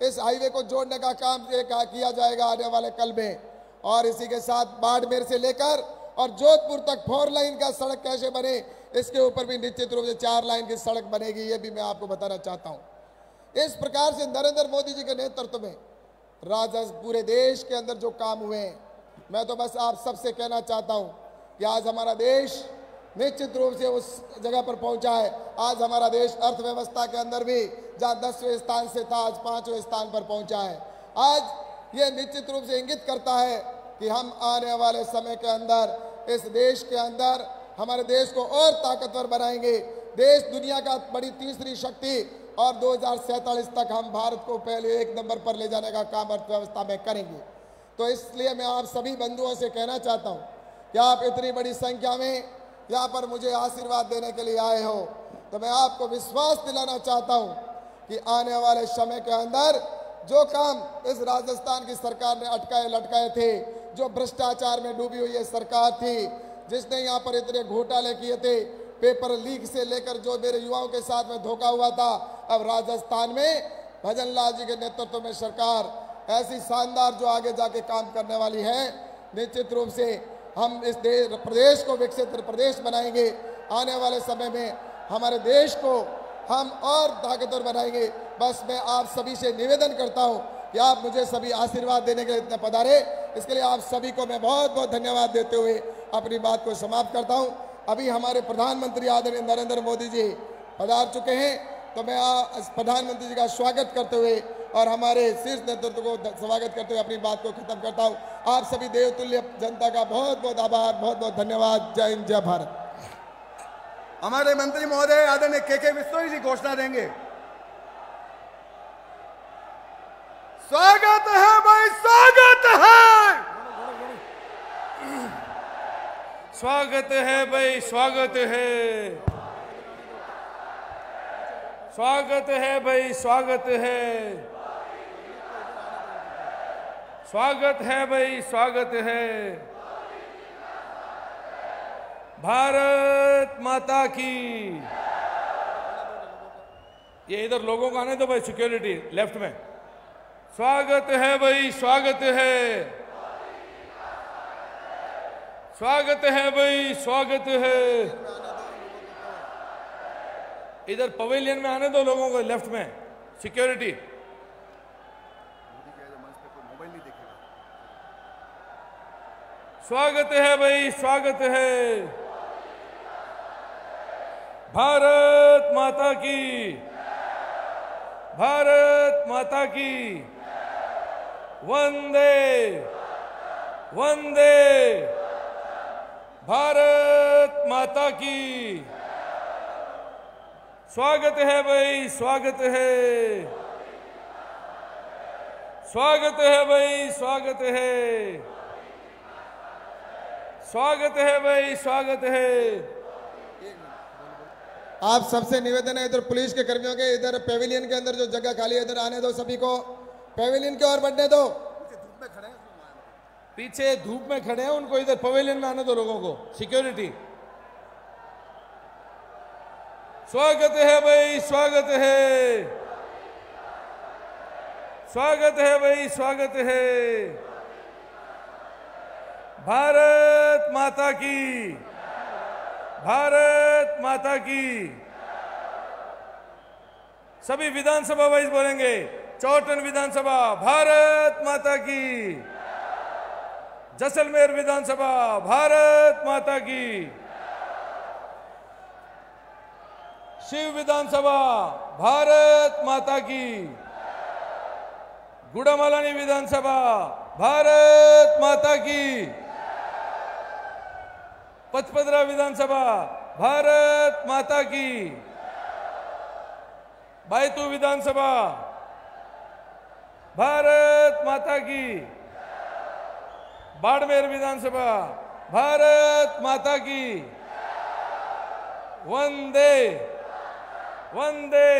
इस हाईवे को जोड़ने का काम किया जाएगा आने वाले कल में, और इसी के साथ बाड़मेर से लेकर और जोधपुर तक 4 लाइन का सड़क कैसे बने इसके ऊपर भी निश्चित रूप से 4 लाइन की सड़क बनेगी, ये भी मैं आपको बताना चाहता हूं। इस प्रकार से नरेंद्र मोदी जी के नेतृत्व में पूरे देश के अंदर जो काम हुए हैं, मैं तो बस आप सबसे कहना चाहता हूं कि आज हमारा देश निश्चित रूप से उस जगह पर पहुंचा है। आज हमारा देश अर्थव्यवस्था के अंदर भी जहां 10वें स्थान से था आज 5वें स्थान पर पहुंचा है। आज ये निश्चित रूप से इंगित करता है कि हम आने वाले समय के अंदर इस देश के अंदर हमारे देश को और ताकतवर बनाएंगे। देश दुनिया का बड़ी तीसरी शक्ति और 2047 तक हम भारत को पहले 1 नंबर पर ले जाने का काम अर्थव्यवस्था में करेंगे। तो इसलिए मैं आप सभी बंधुओं से कहना चाहता हूं कि आप इतनी बड़ी संख्या में यहाँ पर मुझे आशीर्वाद देने के लिए आए हो, तो मैं आपको विश्वास दिलाना चाहता हूँ कि आने वाले समय के अंदर जो काम इस राजस्थान की सरकार ने अटकाए लटकाए थे, जो भ्रष्टाचार में डूबी हुई ये सरकार थी, जिसने यहाँ पर इतने घोटाले किए थे, पेपर लीक से लेकर जो मेरे युवाओं के साथ में धोखा हुआ था, अब राजस्थान में भजन लाल जी के नेतृत्व में सरकार ऐसी शानदार जो आगे जाके काम करने वाली है। निश्चित रूप से हम इस प्रदेश को विकसित प्रदेश बनाएंगे। आने वाले समय में हमारे देश को हम और ताकतवर बनाएंगे। बस मैं आप सभी से निवेदन करता हूं कि आप मुझे सभी आशीर्वाद देने के लिए इतने पधारे, इसके लिए आप सभी को मैं बहुत बहुत धन्यवाद देते हुए अपनी बात को समाप्त करता हूं। अभी हमारे प्रधानमंत्री आदरणीय नरेंद्र मोदी जी पधार चुके हैं, तो मैं प्रधानमंत्री जी का स्वागत करते हुए और हमारे शीर्ष नेतृत्व को स्वागत करते हुए अपनी बात को खत्म करता हूं। आप सभी देवतुल्य जनता का बहुत बहुत आभार, बहुत बहुत धन्यवाद। जय हिंद, जय भारत। हमारे मंत्री महोदय आदरणीय के बिश्नोई जी घोषणा देंगे। स्वागत है भाई, स्वागत है, स्वागत है भाई, स्वागत है, स्वागत है भाई, स्वागत है, स्वागत है भाई, स्वागत है। भारत माता की। ये इधर लोगों को आने दो भाई, सिक्योरिटी लेफ्ट में। स्वागत है भाई, स्वागत है, स्वागत है भाई, स्वागत है। इधर पवेलियन में आने दो लोगों को, लेफ्ट में सिक्योरिटी। स्वागत है भाई, स्वागत है। भारत माता की, भारत माता की। वंदे वंदे, भारत माता की। स्वागत है भाई, स्वागत है, स्वागत है भाई, स्वागत है, स्वागत है भाई, स्वागत है। आप सबसे निवेदन है, इधर पुलिस के कर्मियों के इधर पेविलियन के अंदर जो जगह खाली है इधर आने दो, सभी को पेविलियन की ओर बढ़ने दो। पीछे धूप में खड़े हैं, उनको इधर पवेलियन में आने दो लोगों को, सिक्योरिटी। स्वागत है भाई, स्वागत है, स्वागत है भाई, स्वागत है। भारत माता की, भारत माता की। सभी विधानसभा वाइज बोलेंगे। चौटन विधानसभा भारत माता की, जैसलमेर विधानसभा भारत माता की, शिव विधानसभा भारत माता की, गुड़ामालानी विधानसभा भारत माता की, पचपदरा विधानसभा भारत माता की, बैतू विधानसभा भारत माता की। बाड़मेर विधानसभा भारत माता की। वंदे वंदे।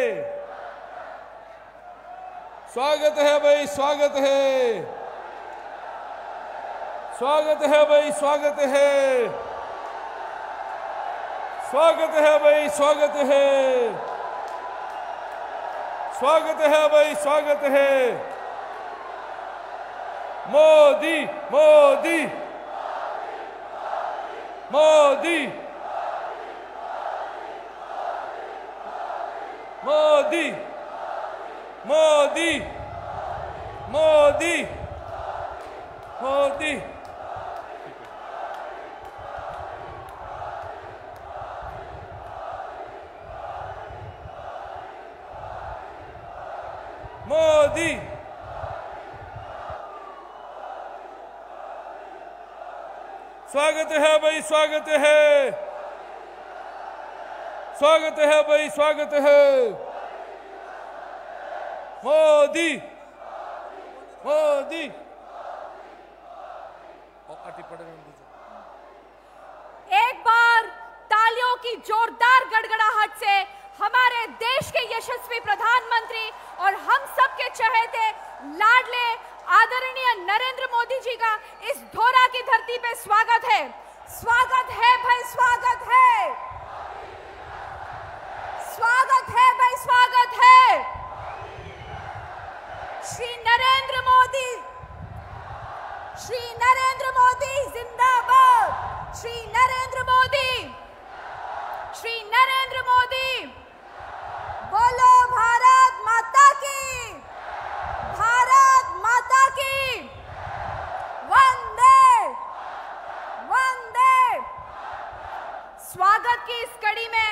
स्वागत है भाई, स्वागत है, स्वागत है भाई, स्वागत है, स्वागत है भाई, स्वागत है, स्वागत है भाई, स्वागत है। मोदी मोदी मोदी मोदी मोदी मोदी मोदी। मोदी स्वागत है भाई, स्वागत है, स्वागत है भाई, स्वागत है। मोदी मोदी। एक बार तालियों की जोरदार गड़गड़ाहट से हमारे देश के यशस्वी प्रधानमंत्री और हम सबके चहेते लाडले आदरणीय नरेंद्र मोदी जी का इस धोरा की धरती पे स्वागत है। स्वागत है भाई, स्वागत है, स्वागत है भाई, स्वागत है। श्री नरेंद्र मोदी जिंदाबाद। श्री नरेंद्र मोदी, श्री नरेंद्र मोदी। बोलो भारत माता की, भारत माता की। वंदे वंदे। स्वागत की इस कड़ी में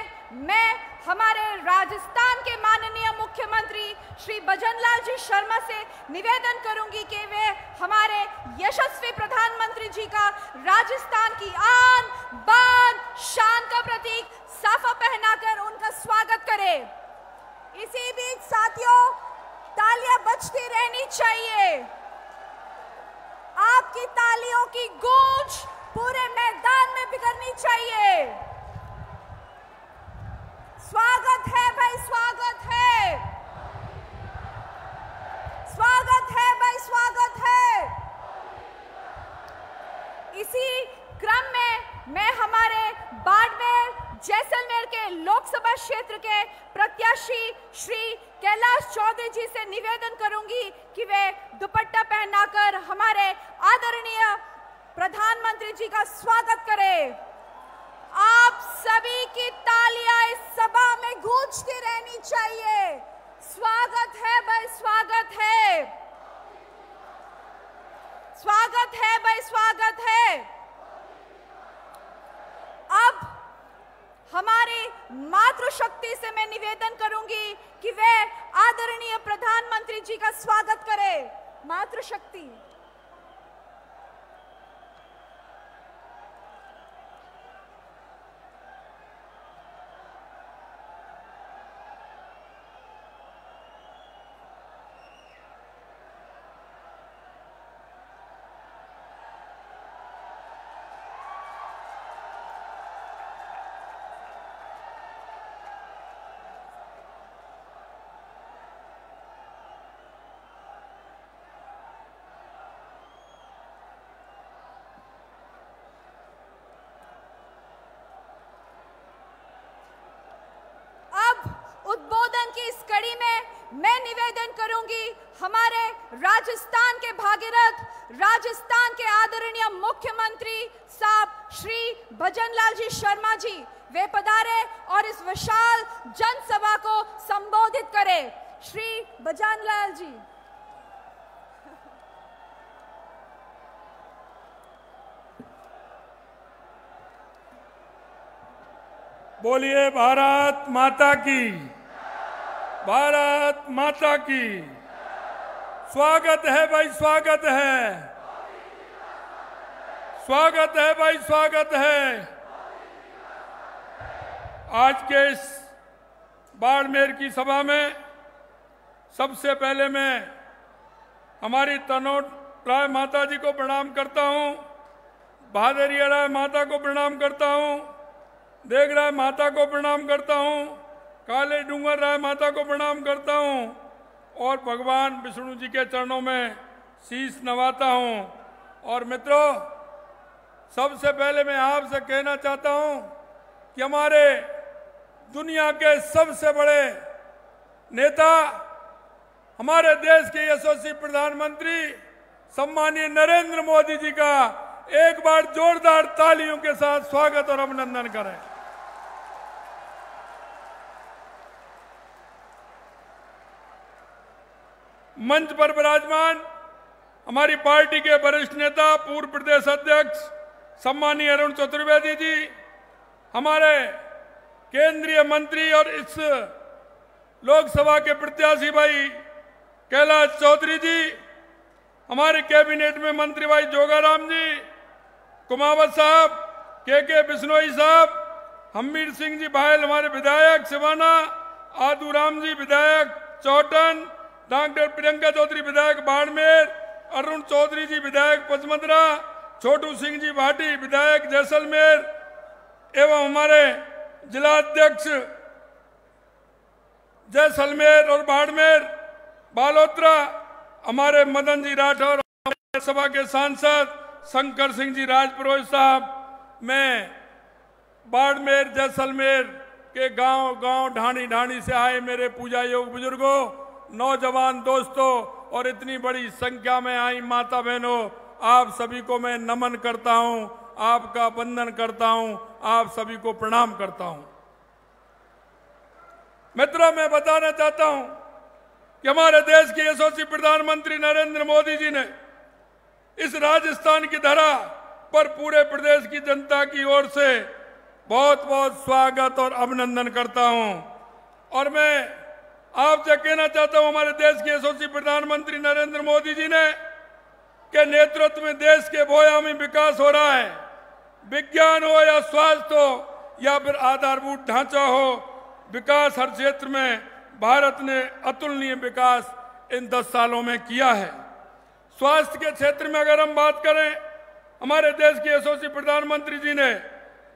मैं हमारे राजस्थान के माननीय मुख्यमंत्री श्री भजनलाल जी शर्मा से निवेदन करूंगी कि वे हमारे यशस्वी प्रधानमंत्री जी का राजस्थान की आन बान शान का प्रतीक साफा पहनाकर उनका स्वागत करें। इसी बीच साथियों, तालियां बजती रहनी चाहिए। आपकी तालियों की गूंज पूरे मैदान में बिखरनी चाहिए। स्वागत है भाई, स्वागत है, स्वागत है भाई, स्वागत है। इसी क्रम में मैं हमारे बाड़मेर जैसलमेर के लोकसभा क्षेत्र के प्रत्याशी श्री कैलाश चौधरी जी से निवेदन करूंगी कि वे दुपट्टा पहनाकर हमारे आदरणीय प्रधानमंत्री जी का स्वागत करें। आप सभी की तालियां इस सभा में गूंजती रहनी चाहिए। स्वागत है भाई, स्वागत है, स्वागत है भाई, स्वागत है। अब हमारी मातृशक्ति से मैं निवेदन करूंगी कि वे आदरणीय प्रधानमंत्री जी का स्वागत करें। मातृशक्ति। उद्बोधन की इस कड़ी में मैं निवेदन करूंगी हमारे राजस्थान के भागीरथ, राजस्थान के आदरणीय मुख्यमंत्री साहब श्री भजनलाल जी शर्मा जी, वे पधारे और इस विशाल जनसभा को संबोधित करें। श्री भजनलाल जी। बोलिए भारत माता की, भारत माता की। स्वागत है भाई, स्वागत है, स्वागत है भाई, स्वागत है। आज के इस बाड़मेर की सभा में सबसे पहले मैं हमारी तनोट राय माता जी को प्रणाम करता हूँ, भादरिया राय माता को प्रणाम करता हूँ, देग राय माता को प्रणाम करता हूँ, काले डूंगर राय माता को प्रणाम करता हूँ और भगवान विष्णु जी के चरणों में शीश नवाता हूँ। और मित्रों, सबसे पहले मैं आपसे कहना चाहता हूँ कि हमारे दुनिया के सबसे बड़े नेता, हमारे देश के यशस्वी प्रधानमंत्री सम्मानीय नरेंद्र मोदी जी का एक बार जोरदार तालियों के साथ स्वागत और अभिनंदन करें। मंच पर विराजमान हमारी पार्टी के वरिष्ठ नेता, पूर्व प्रदेश अध्यक्ष सम्मानीय अरुण चतुर्वेदी जी, हमारे केंद्रीय मंत्री और इस लोकसभा के प्रत्याशी भाई कैलाश चौधरी जी, हमारे कैबिनेट में मंत्री भाई जोगाराम जी, कुमावत साहब, के बिश्नोई साहब, हमीर सिंह जी भायल हमारे विधायक सिवाना, आदूराम जी विधायक चौटन, डॉक्टर प्रियंका चौधरी विधायक बाड़मेर, अरुण चौधरी जी विधायक पचमंदरा, छोटू सिंह जी भाटी विधायक जैसलमेर एवं हमारे जिलाध्यक्ष जैसलमेर और बाड़मेर बालोतरा, हमारे मदन जी राठौर, सभा के सांसद शंकर सिंह जी राजपुरोहित साहब, मैं बाड़मेर जैसलमेर के गांव ढाणी ढाणी से आए मेरे पूजा योग बुजुर्गों, नौजवान दोस्तों और इतनी बड़ी संख्या में आई माता बहनों, आप सभी को मैं नमन करता हूं, आपका वंदन करता हूं, आप सभी को प्रणाम करता हूं। मित्रों, मैं बताना चाहता हूं कि हमारे देश के यशस्वी प्रधानमंत्री नरेंद्र मोदी जी ने इस राजस्थान की धरा पर पूरे प्रदेश की जनता की ओर से बहुत बहुत स्वागत और अभिनंदन करता हूं। और मैं आपसे कहना चाहता हूं, हमारे देश के यशस्वी प्रधानमंत्री नरेंद्र मोदी जी ने के नेतृत्व में देश के बहुआयामी विकास हो रहा है। विज्ञान हो या स्वास्थ्य हो या फिर आधारभूत ढांचा हो, विकास हर क्षेत्र में भारत ने अतुलनीय विकास इन 10 सालों में किया है। स्वास्थ्य के क्षेत्र में अगर हम बात करें, हमारे देश के यशस्वी प्रधानमंत्री जी ने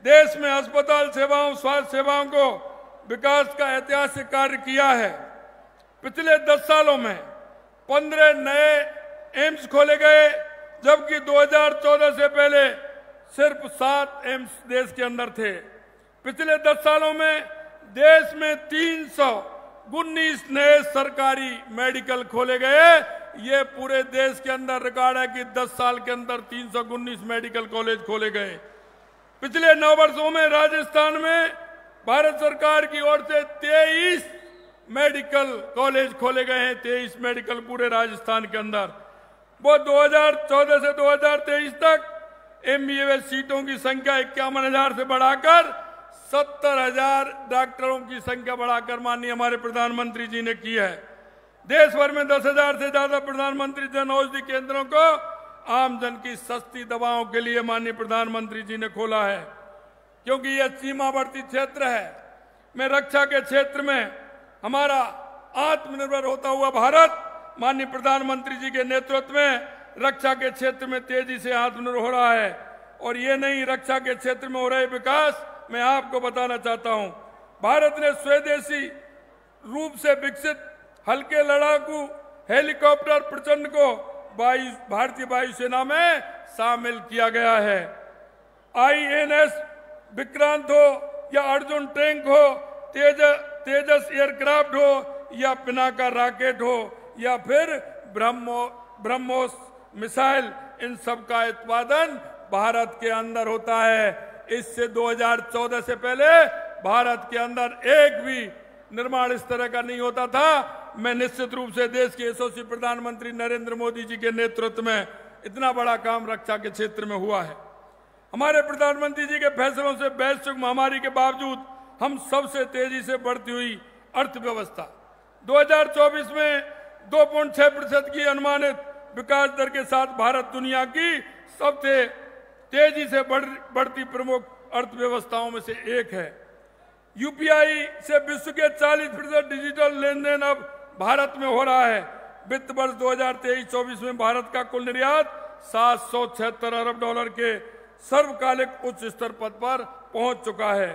देश में अस्पताल सेवाओं, स्वास्थ्य सेवाओं को विकास का ऐतिहासिक कार्य किया है। पिछले 10 सालों में 15 नए एम्स खोले गए, जबकि 2014 से पहले सिर्फ 7 एम्स देश के अंदर थे। पिछले 10 सालों में देश में 319 नए सरकारी मेडिकल खोले गए। ये पूरे देश के अंदर रिकॉर्ड है कि 10 साल के अंदर 319 मेडिकल कॉलेज खोले गए। पिछले 9 वर्षों में राजस्थान में भारत सरकार की ओर से 23 मेडिकल कॉलेज खोले गए हैं। 23 मेडिकल पूरे राजस्थान के अंदर। वो 2014 से 2023 तक MBBS सीटों की संख्या 51,000 से बढ़ाकर 70,000 डॉक्टरों की संख्या बढ़ाकर माननीय हमारे प्रधानमंत्री जी ने की है। देश भर में 10,000 से ज्यादा प्रधानमंत्री जन औषधि केंद्रों को आम जन की सस्ती दवाओं के लिए माननीय प्रधानमंत्री जी ने खोला है, क्योंकि यह सीमावर्ती क्षेत्र है। मैं रक्षा के क्षेत्र में हमारा आत्मनिर्भर होता हुआ भारत माननीय प्रधानमंत्री जी के नेतृत्व में रक्षा के क्षेत्र में तेजी से आत्मनिर्भर हो रहा है। और ये नहीं, रक्षा के क्षेत्र में हो रहे विकास मैं आपको बताना चाहता हूं। भारत ने स्वदेशी रूप से विकसित हल्के लड़ाकू हेलीकॉप्टर प्रचंड को भारतीय वायुसेना में शामिल किया गया है। INS विक्रांत हो या अर्जुन टैंक हो, तेजस एयरक्राफ्ट हो या पिनाका रॉकेट हो या फिर ब्रह्मोस मिसाइल, इन सब का उत्पादन भारत के अंदर होता है। इससे 2014 से पहले भारत के अंदर एक भी निर्माण इस तरह का नहीं होता था। मैं निश्चित रूप से देश के यशस्वी प्रधानमंत्री नरेंद्र मोदी जी के नेतृत्व में इतना बड़ा काम रक्षा के क्षेत्र में हुआ है। हमारे प्रधानमंत्री जी के फैसलों से वैश्विक महामारी के बावजूद हम सबसे तेजी से बढ़ती हुई अर्थव्यवस्था 2024 में 2.6% की अनुमानित विकास दर के साथ भारत दुनिया की सबसे तेजी से बढ़ती प्रमुख अर्थव्यवस्थाओं में से एक है। UPI से विश्व के 40% डिजिटल लेन देन अब भारत में हो रहा है। वित्त वर्ष 2023-24 में भारत का कुल निर्यात 776 अरब डॉलर के सर्वकालिक उच्च स्तर पद पर पहुंच चुका है।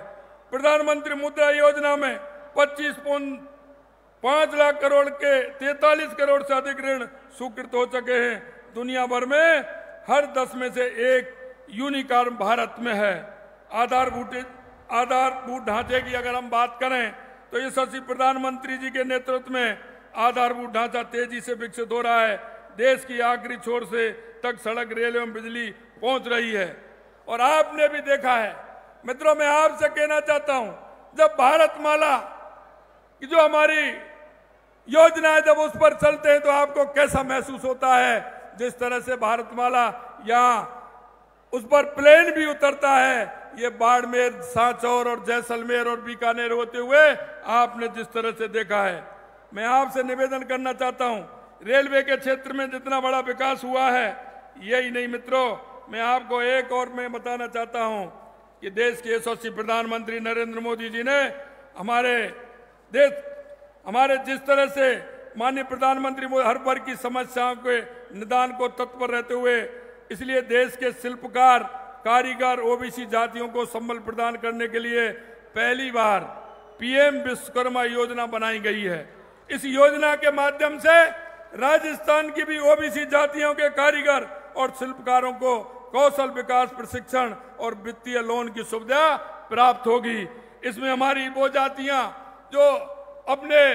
प्रधानमंत्री मुद्रा योजना में 25.5 लाख करोड़ के 43 करोड़ से अधिक ऋण स्वीकृत हो चुके हैं। दुनिया भर में हर 10 में से एक यूनिकॉर्न भारत में है। आधारभूत ढांचे की अगर हम बात करें तो यशस्वी प्रधानमंत्री जी के नेतृत्व में आधारभूत ढांचा तेजी से विकसित हो रहा है। देश की आखिरी छोर से तक सड़क, रेल एवं बिजली पहुंच रही है। और आपने भी देखा है मित्रों, मैं आपसे कहना चाहता हूं, जब भारतमाला की जो हमारी योजना है जब उस पर चलते हैं तो आपको कैसा महसूस होता है। जिस तरह से भारतमाला यहाँ उस पर प्लेन भी उतरता है, ये बाड़मेर, सांचौर और जैसलमेर और बीकानेर होते हुए आपने जिस तरह से देखा है। मैं आपसे निवेदन करना चाहता हूं, रेलवे के क्षेत्र में जितना बड़ा विकास हुआ है, यही नहीं मित्रों, मैं आपको एक और मैं बताना चाहता हूं कि देश के यशस्वी प्रधानमंत्री नरेंद्र मोदी जी ने हमारे जिस तरह से माननीय प्रधानमंत्री हर वर्ग की समस्याओं के निदान को तत्पर रहते हुए, इसलिए देश के शिल्पकार, कारीगर, ओबीसी जातियों को संबल प्रदान करने के लिए पहली बार पीएम विश्वकर्मा योजना बनाई गई है। इस योजना के माध्यम से राजस्थान की भी ओबीसी जातियों के कारीगर और शिल्पकारों को कौशल विकास प्रशिक्षण और वित्तीय लोन की सुविधा प्राप्त होगी। इसमें हमारी वो जातियां जो अपने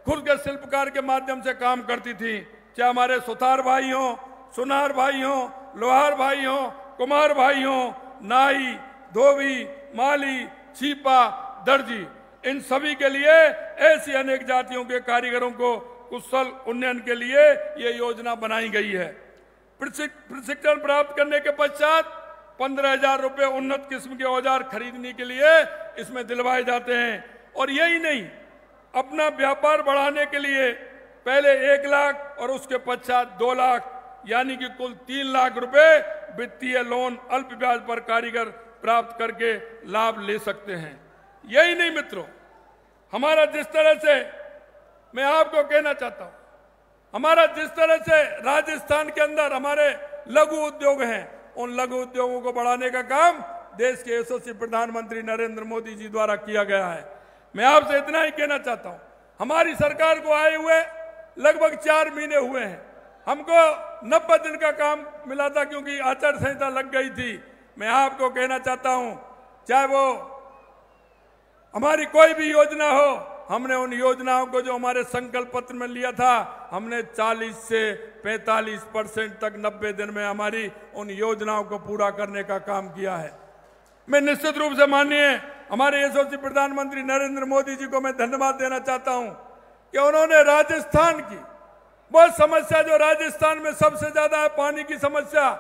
खुद के शिल्पकार के माध्यम से काम करती थी, चाहे हमारे सुथार भाई हों, सुनार भाई हों, लोहार भाई हों, कुम्हार भाई हों, नाई, धोबी, माली, छीपा, दर्जी, इन सभी के लिए ऐसी अनेक जातियों के कारीगरों को कुशल उन्नयन के लिए ये योजना बनाई गई है। प्रशिक्षण प्राप्त करने के पश्चात 15,000 रुपये उन्नत किस्म के औजार खरीदने के लिए इसमें दिलवाए जाते हैं। और यही नहीं, अपना व्यापार बढ़ाने के लिए पहले 1 लाख और उसके पश्चात 2 लाख यानी कि कुल 3 लाख रुपए वित्तीय लोन अल्प ब्याज पर कारीगर प्राप्त करके लाभ ले सकते हैं। यही नहीं मित्रों, हमारा जिस तरह से, मैं आपको कहना चाहता हूं, हमारा जिस तरह से राजस्थान के अंदर हमारे लघु उद्योग हैं, उन लघु उद्योगों को बढ़ाने का काम देश के यशस्वी प्रधानमंत्री नरेंद्र मोदी जी द्वारा किया गया है। मैं आपसे इतना ही कहना चाहता हूं, हमारी सरकार को आए हुए लगभग 4 महीने हुए हैं। हमको 90 दिन का काम मिला था क्योंकि आचार संहिता लग गई थी। मैं आपको कहना चाहता हूं, चाहे वो हमारी कोई भी योजना हो, हमने उन योजनाओं को जो हमारे संकल्प पत्र में लिया था, हमने 40 से 45% तक 90 दिन में हमारी उन योजनाओं को पूरा करने का काम किया है। मैं निश्चित रूप से माननीय हमारे यशस्वी प्रधानमंत्री नरेंद्र मोदी जी को मैं धन्यवाद देना चाहता हूं कि उन्होंने राजस्थान की वो समस्या जो राजस्थान में सबसे ज्यादा है, पानी की समस्या,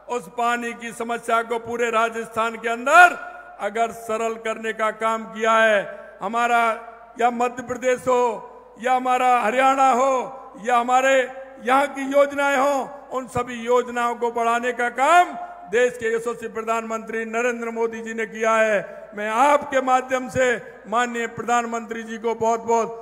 उस पानी की समस्या को पूरे राजस्थान के अंदर अगर सरल करने का काम किया है। हमारा या मध्य प्रदेश हो या हमारा हरियाणा हो या हमारे यहाँ की योजनाएं हो, उन सभी योजनाओं को बढ़ाने का काम देश के यशस्वी प्रधानमंत्री नरेंद्र मोदी जी ने किया है। मैं आपके माध्यम से माननीय प्रधानमंत्री जी को बहुत बहुत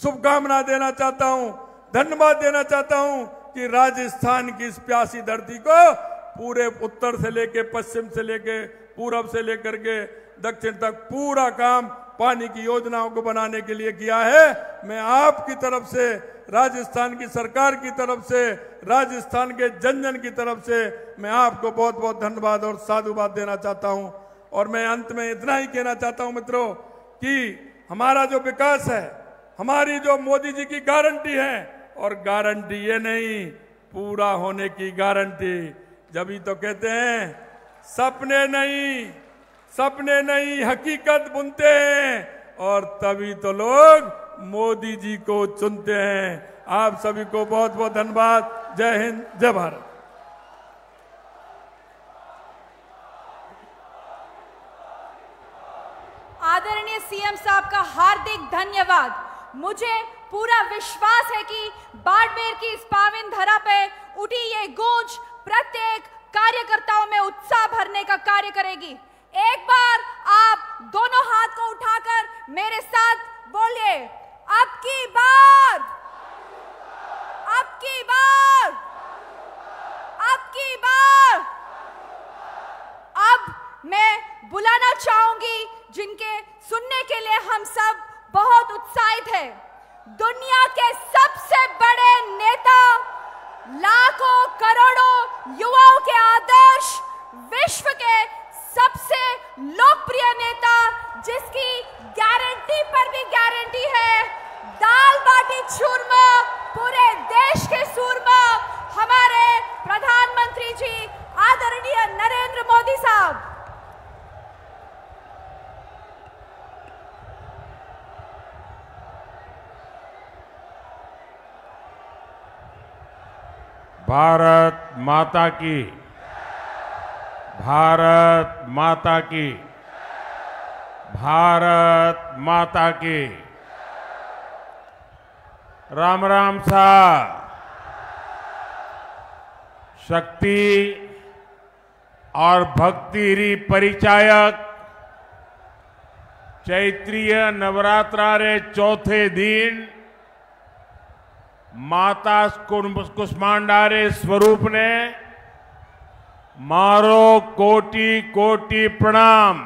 शुभकामना देना चाहता हूं, धन्यवाद देना चाहता हूं कि राजस्थान की इस प्यासी धरती को पूरे उत्तर से लेके पश्चिम से लेके पूरब से लेकर के दक्षिण तक पूरा काम पानी की योजनाओं को बनाने के लिए किया है। मैं आपकी तरफ से, राजस्थान की सरकार की तरफ से, राजस्थान के जन जन की तरफ से मैं आपको बहुत बहुत धन्यवाद और साधुवाद देना चाहता हूं। और मैं अंत में इतना ही कहना चाहता हूं मित्रों कि हमारा जो विकास है, हमारी जो मोदी जी की गारंटी है, और गारंटी ये नहीं, पूरा होने की गारंटी। जब ही तो कहते हैं सपने नहीं हकीकत बुनते हैं, और तभी तो लोग मोदी जी को चुनते हैं। आप सभी को बहुत बहुत धन्यवाद। जय हिंद, जय भारत। आदरणीय सीएम साहब का हार्दिक धन्यवाद। मुझे पूरा विश्वास है कि बाड़मेर की इस पावन धरा पे उठी ये गूंज प्रत्येक कार्यकर्ताओं में उत्साह भरने का कार्य करेगी। एक बार आप दोनों हाथ को उठाकर मेरे साथ बोलिए, अब की बार अब मैं बुलाना चाहूंगी जिनके सुनने के लिए हम सब बहुत उत्साहित हैं। दुनिया के सबसे बड़े नेता, लाखों करोड़ों युवाओं के आदर्श, विश्व के सबसे लोकप्रिय नेता जिसकी गारंटी पर भी गारंटी है, दाल बाटी चूरमा, पूरे देश के सूरमा, हमारे प्रधानमंत्री जी आदरणीय नरेंद्र मोदी साहब। भारत माता की, भारत माता की, भारत माता की। राम राम साहब। शक्ति और भक्ति परिचायक चैत्रीय नवरात्रा रे चौथे दिन माता कुष्मांडा रे स्वरूप ने मारो कोटि कोटि प्रणाम।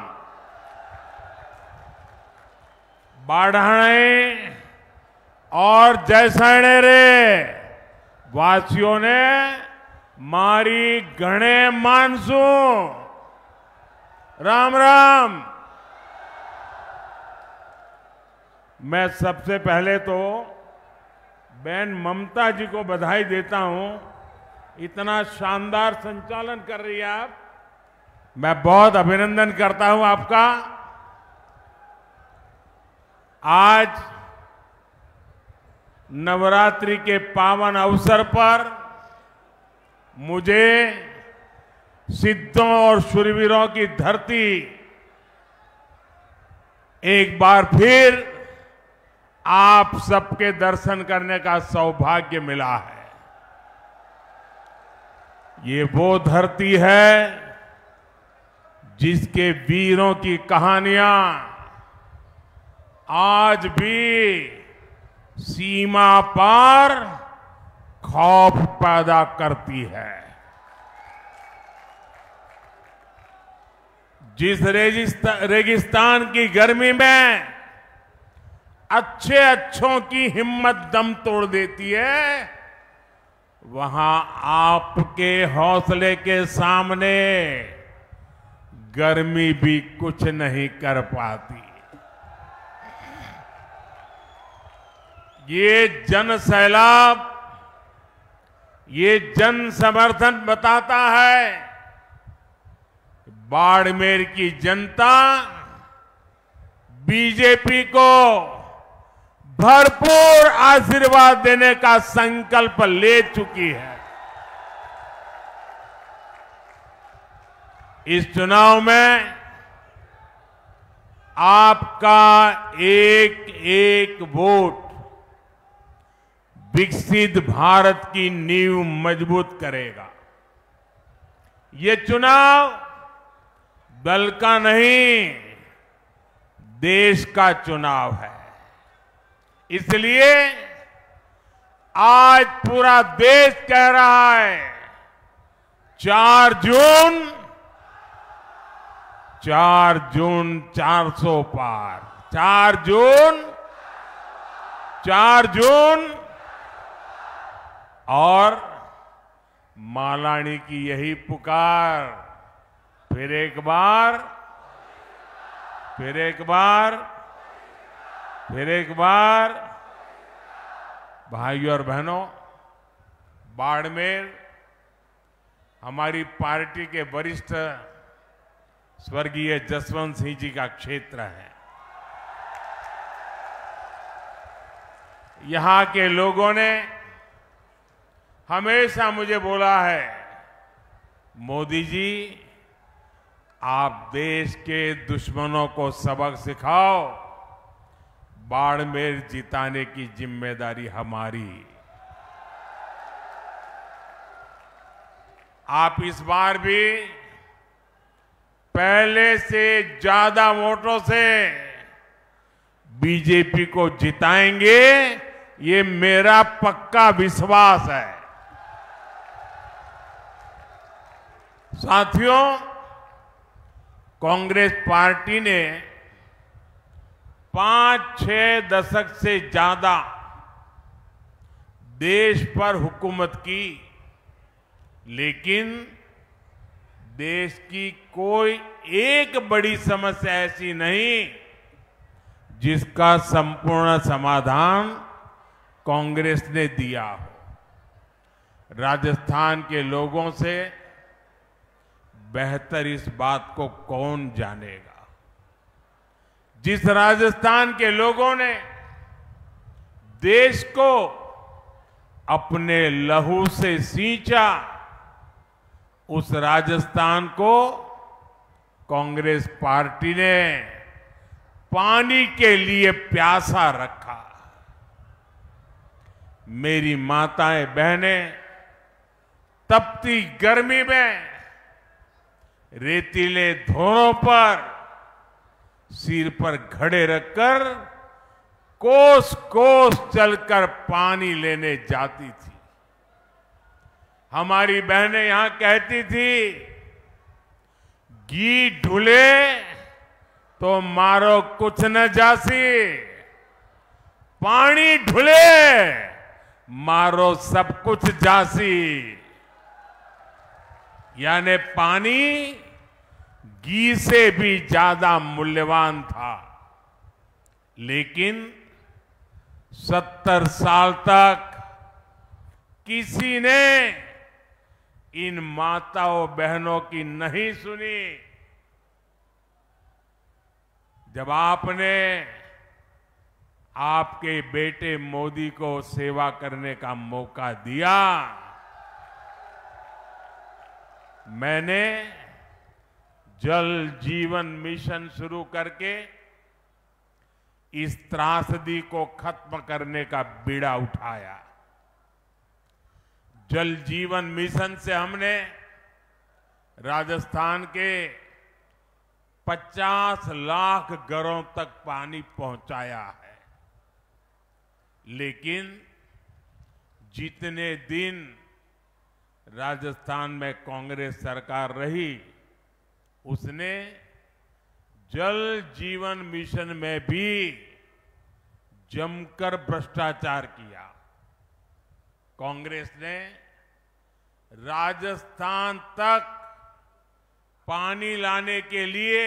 बाढ़ाणे और जैसाणे रे वासियों ने मारी घणे मानसू। राम राम। मैं सबसे पहले तो बहन ममता जी को बधाई देता हूं, इतना शानदार संचालन कर रही है आप, मैं बहुत अभिनंदन करता हूं आपका। आज नवरात्रि के पावन अवसर पर मुझे सिद्धों और शूरवीरों की धरती एक बार फिर आप सबके दर्शन करने का सौभाग्य मिला है। ये वो धरती है जिसके वीरों की कहानियां आज भी सीमा पार खौफ पैदा करती है। जिस रेगिस्तान की गर्मी में अच्छे अच्छों की हिम्मत दम तोड़ देती है, वहां आपके हौसले के सामने गर्मी भी कुछ नहीं कर पाती। ये जन सैलाब, ये जन समर्थन बताता है बाड़मेर की जनता बीजेपी को भरपूर आशीर्वाद देने का संकल्प ले चुकी है। इस चुनाव में आपका एक एक वोट विकसित भारत की नींव मजबूत करेगा। ये चुनाव दल का नहीं, देश का चुनाव है। इसलिए आज पूरा देश कह रहा है 4 जून 400 पार, 4 जून और मालानी की यही पुकार, फिर एक बार, फिर एक बार, फिर एक बार। भाइयों और बहनों, बाड़मेर हमारी पार्टी के वरिष्ठ स्वर्गीय जसवंत सिंह जी का क्षेत्र है। यहां के लोगों ने हमेशा मुझे बोला है, मोदी जी आप देश के दुश्मनों को सबक सिखाओ, बाड़मेर जिताने की जिम्मेदारी हमारी। आप इस बार भी पहले से ज्यादा वोटों से बीजेपी को जिताएंगे, ये मेरा पक्का विश्वास है। साथियों, कांग्रेस पार्टी ने 5-6 दशक से ज्यादा देश पर हुकूमत की, लेकिन देश की कोई एक बड़ी समस्या ऐसी नहीं जिसका संपूर्ण समाधान कांग्रेस ने दिया हो। राजस्थान के लोगों से बेहतर इस बात को कौन जानेगा। जिस राजस्थान के लोगों ने देश को अपने लहू से सींचा, उस राजस्थान को कांग्रेस पार्टी ने पानी के लिए प्यासा रखा। मेरी माताएं बहनें तपती गर्मी में रेतीले धोरों पर सिर पर घड़े रखकर कोस कोस चलकर पानी लेने जाती थी। हमारी बहनें यहां कहती थी, घी ढुले तो मारो कुछ न जासी, पानी ढुले मारो सब कुछ जासी। यानी पानी घी से भी ज्यादा मूल्यवान था। लेकिन 70 साल तक किसी ने इन माताओं बहनों की नहीं सुनी। जब आपने आपके बेटे मोदी को सेवा करने का मौका दिया, मैंने जल जीवन मिशन शुरू करके इस त्रासदी को खत्म करने का बीड़ा उठाया। जल जीवन मिशन से हमने राजस्थान के 50 लाख घरों तक पानी पहुंचाया है। लेकिन जितने दिन राजस्थान में कांग्रेस सरकार रही, उसने जल जीवन मिशन में भी जमकर भ्रष्टाचार किया। कांग्रेस ने राजस्थान तक पानी लाने के लिए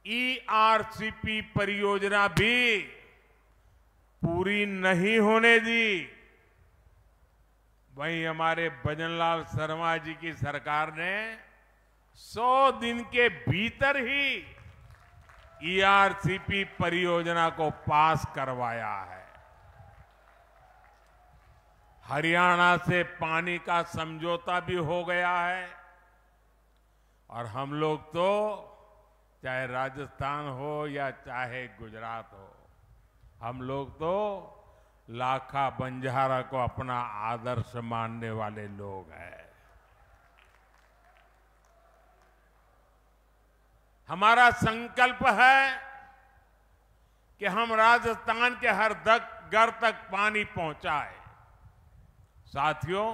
ERCP परियोजना भी पूरी नहीं होने दी। वहीं हमारे भजनलाल शर्मा जी की सरकार ने 100 दिन के भीतर ही ERCP परियोजना को पास करवाया है। हरियाणा से पानी का समझौता भी हो गया है और हम लोग तो चाहे राजस्थान हो या चाहे गुजरात हो, हम लोग तो लाखा बंजारा को अपना आदर्श मानने वाले लोग हैं। हमारा संकल्प है कि हम राजस्थान के हर घर तक पानी पहुंचाए। साथियों,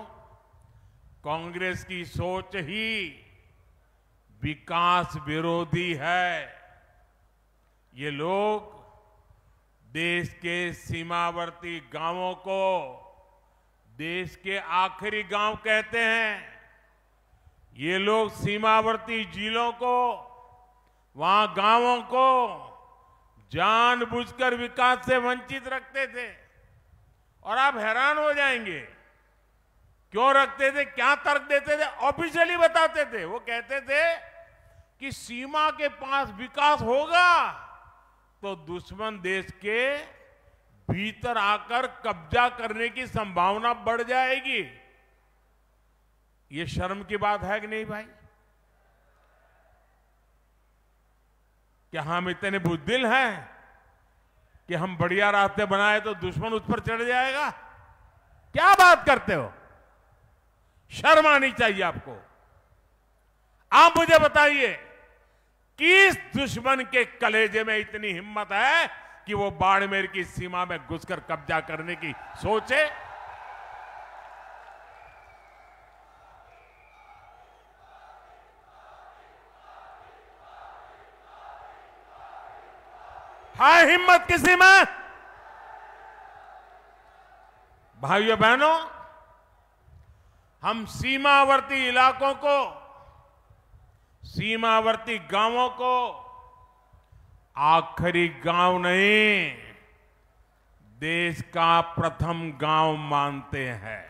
कांग्रेस की सोच ही विकास विरोधी है। ये लोग देश के सीमावर्ती गांवों को देश के आखिरी गांव कहते हैं। ये लोग सीमावर्ती जिलों को, वहां गांवों को जानबूझकर विकास से वंचित रखते थे। और आप हैरान हो जाएंगे, क्यों रखते थे, क्या तर्क देते थे। ऑफिशियली बताते थे, वो कहते थे कि सीमा के पास विकास होगा तो दुश्मन देश के भीतर आकर कब्जा करने की संभावना बढ़ जाएगी। ये शर्म की बात है कि नहीं भाई? क्या हम इतने बुद्धिल हैं कि हम बढ़िया रास्ते बनाए तो दुश्मन उस पर चढ़ जाएगा? क्या बात करते हो? शर्म आनी चाहिए आपको। आप मुझे बताइए, किस दुश्मन के कलेजे में इतनी हिम्मत है कि वो बाड़मेर की सीमा में घुसकर कब्जा करने की सोचे। है हिम्मत किसी में? भाइयों बहनों, हम सीमावर्ती इलाकों को, सीमावर्ती गांवों को आखिरी गांव नहीं, देश का प्रथम गांव मानते हैं।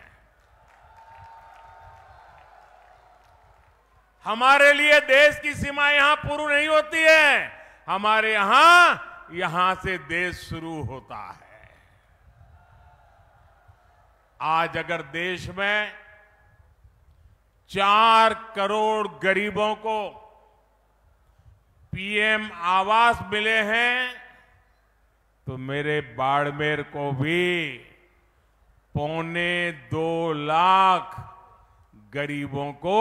हमारे लिए देश की सीमा यहां पूरी नहीं होती है, हमारे यहां से देश शुरू होता है। आज अगर देश में 4 करोड़ गरीबों को पीएम आवास मिले हैं, तो मेरे बाड़मेर को भी 2.25 लाख गरीबों को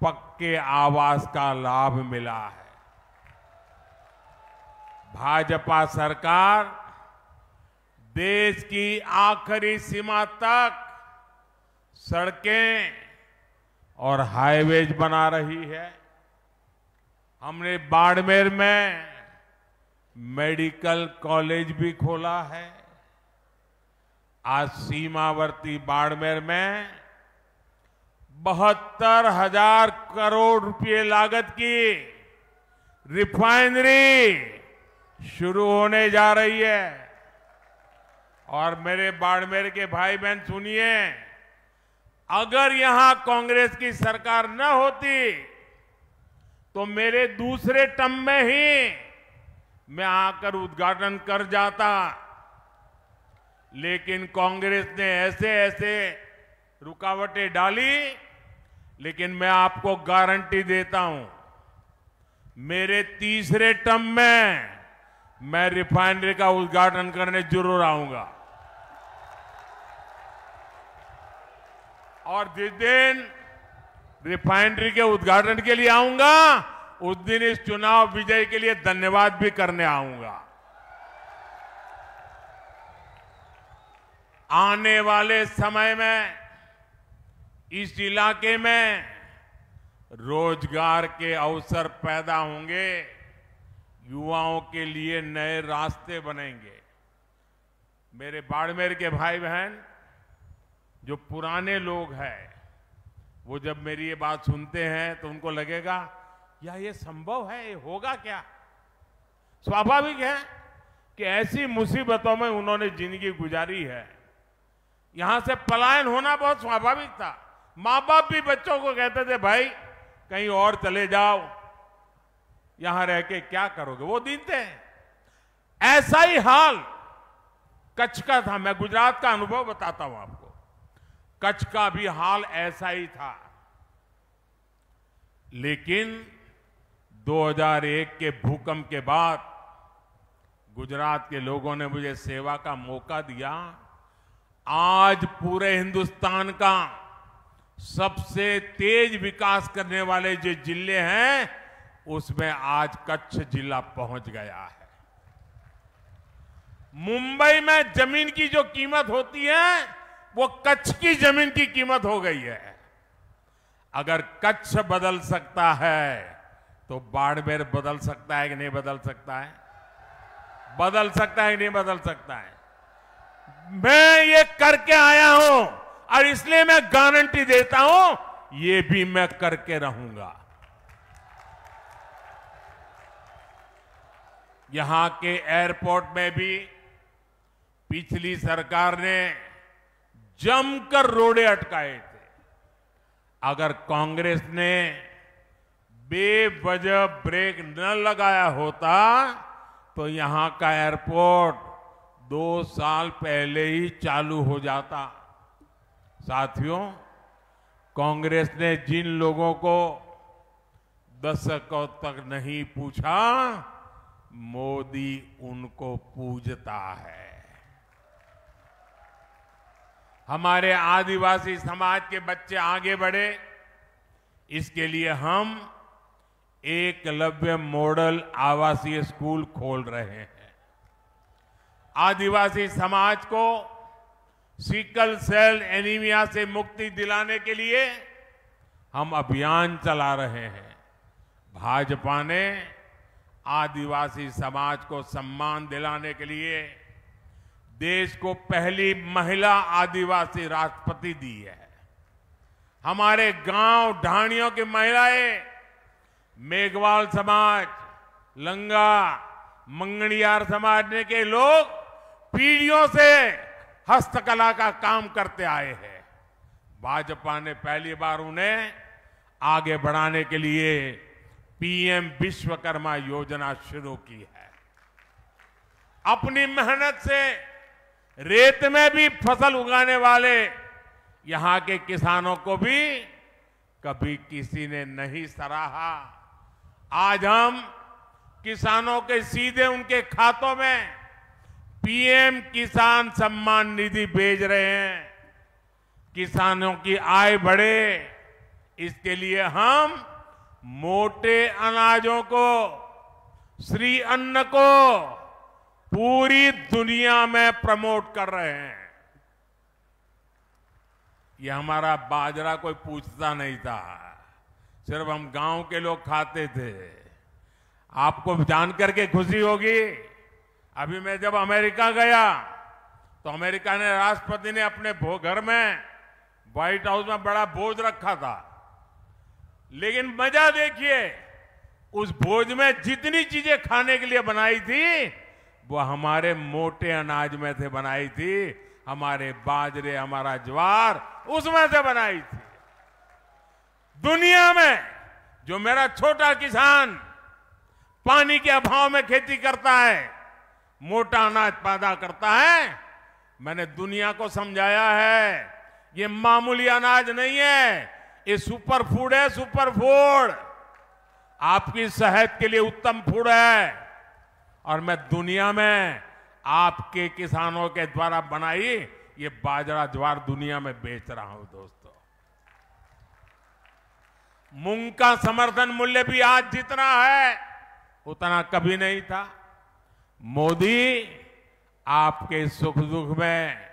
पक्के आवास का लाभ मिला है। भाजपा सरकार देश की आखिरी सीमा तक सड़कें और हाईवेज बना रही है। हमने बाड़मेर में मेडिकल कॉलेज भी खोला है। आज सीमावर्ती बाड़मेर में 72,000 करोड़ रुपए लागत की रिफाइनरी शुरू होने जा रही है। और मेरे बाड़मेर के भाई बहन सुनिए, अगर यहां कांग्रेस की सरकार न होती तो मेरे दूसरे टर्म में ही मैं आकर उद्घाटन कर जाता, लेकिन कांग्रेस ने ऐसे ऐसे रुकावटें डाली। लेकिन मैं आपको गारंटी देता हूं, मेरे तीसरे टर्म में मैं रिफाइनरी का उद्घाटन करने जरूर आऊंगा। और जिस दिन रिफाइनरी के उद्घाटन के लिए आऊंगा, उस दिन इस चुनाव विजय के लिए धन्यवाद भी करने आऊंगा। आने वाले समय में इस इलाके में रोजगार के अवसर पैदा होंगे, युवाओं के लिए नए रास्ते बनेंगे। मेरे बाड़मेर के भाई बहन जो पुराने लोग हैं, वो जब मेरी ये बात सुनते हैं तो उनको लगेगा या ये संभव है, ये होगा क्या? स्वाभाविक है कि ऐसी मुसीबतों में उन्होंने जिंदगी गुजारी है। यहां से पलायन होना बहुत स्वाभाविक था। मां बाप भी बच्चों को कहते थे, भाई कहीं और चले जाओ, यहां रह के क्या करोगे? वो दिन थे। ऐसा ही हाल कच्छ का था। मैं गुजरात का अनुभव बताता हूं आपको। कच्छ का भी हाल ऐसा ही था, लेकिन 2001 के भूकंप के बाद गुजरात के लोगों ने मुझे सेवा का मौका दिया। आज पूरे हिंदुस्तान का सबसे तेज विकास करने वाले जो जिले हैं, उसमें आज कच्छ जिला पहुंच गया है। मुंबई में जमीन की जो कीमत होती है, वो कच्छ की जमीन की कीमत हो गई है। अगर कच्छ बदल सकता है तो बाड़मेर बदल सकता है कि नहीं बदल सकता है? बदल सकता है कि नहीं बदल सकता है? मैं ये करके आया हूं और इसलिए मैं गारंटी देता हूं, ये भी मैं करके रहूंगा। यहां के एयरपोर्ट में भी पिछली सरकार ने जमकर रोड़े अटकाए थे। अगर कांग्रेस ने बेवजह ब्रेक न लगाया होता तो यहां का एयरपोर्ट 2 साल पहले ही चालू हो जाता। साथियों, कांग्रेस ने जिन लोगों को दशकों तक नहीं पूछा, मोदी उनको पूजता है। हमारे आदिवासी समाज के बच्चे आगे बढ़े, इसके लिए हम एकलव्य मॉडल आवासीय स्कूल खोल रहे हैं। आदिवासी समाज को सिकल सेल एनीमिया से मुक्ति दिलाने के लिए हम अभियान चला रहे हैं। भाजपा ने आदिवासी समाज को सम्मान दिलाने के लिए देश को पहली महिला आदिवासी राष्ट्रपति दी है। हमारे गांव ढाणियों की महिलाएं, मेघवाल समाज, लंगा, मंगणियार समाज के लोग पीढ़ियों से हस्तकला का काम करते आए हैं। भाजपा ने पहली बार उन्हें आगे बढ़ाने के लिए पीएम विश्वकर्मा योजना शुरू की है। अपनी मेहनत से रेत में भी फसल उगाने वाले यहां के किसानों को भी कभी किसी ने नहीं सराहा। आज हम किसानों के सीधे उनके खातों में पीएम किसान सम्मान निधि भेज रहे हैं। किसानों की आय बढ़े, इसके लिए हम मोटे अनाजों को, श्री अन्न को पूरी दुनिया में प्रमोट कर रहे हैं। ये हमारा बाजरा कोई पूछता नहीं था, सिर्फ हम गांव के लोग खाते थे। आपको जानकर के खुशी होगी, अभी मैं जब अमेरिका गया तो अमेरिका ने राष्ट्रपति ने अपने घर में व्हाइट हाउस में बड़ा भोज रखा था, लेकिन मजा देखिए, उस भोज में जितनी चीजें खाने के लिए बनाई थी वो हमारे मोटे अनाज में से बनाई थी। हमारे बाजरे, हमारा ज्वार उसमें से बनाई थी। दुनिया में जो मेरा छोटा किसान पानी के अभाव में खेती करता है, मोटा अनाज पैदा करता है, मैंने दुनिया को समझाया है ये मामूली अनाज नहीं है, ये सुपर फूड है। सुपर फूड आपकी सेहत के लिए उत्तम फूड है। और मैं दुनिया में आपके किसानों के द्वारा बनाई ये बाजरा ज्वार दुनिया में बेच रहा हूं। दोस्तों, मूंग का समर्थन मूल्य भी आज जितना है उतना कभी नहीं था। मोदी आपके सुख दुख में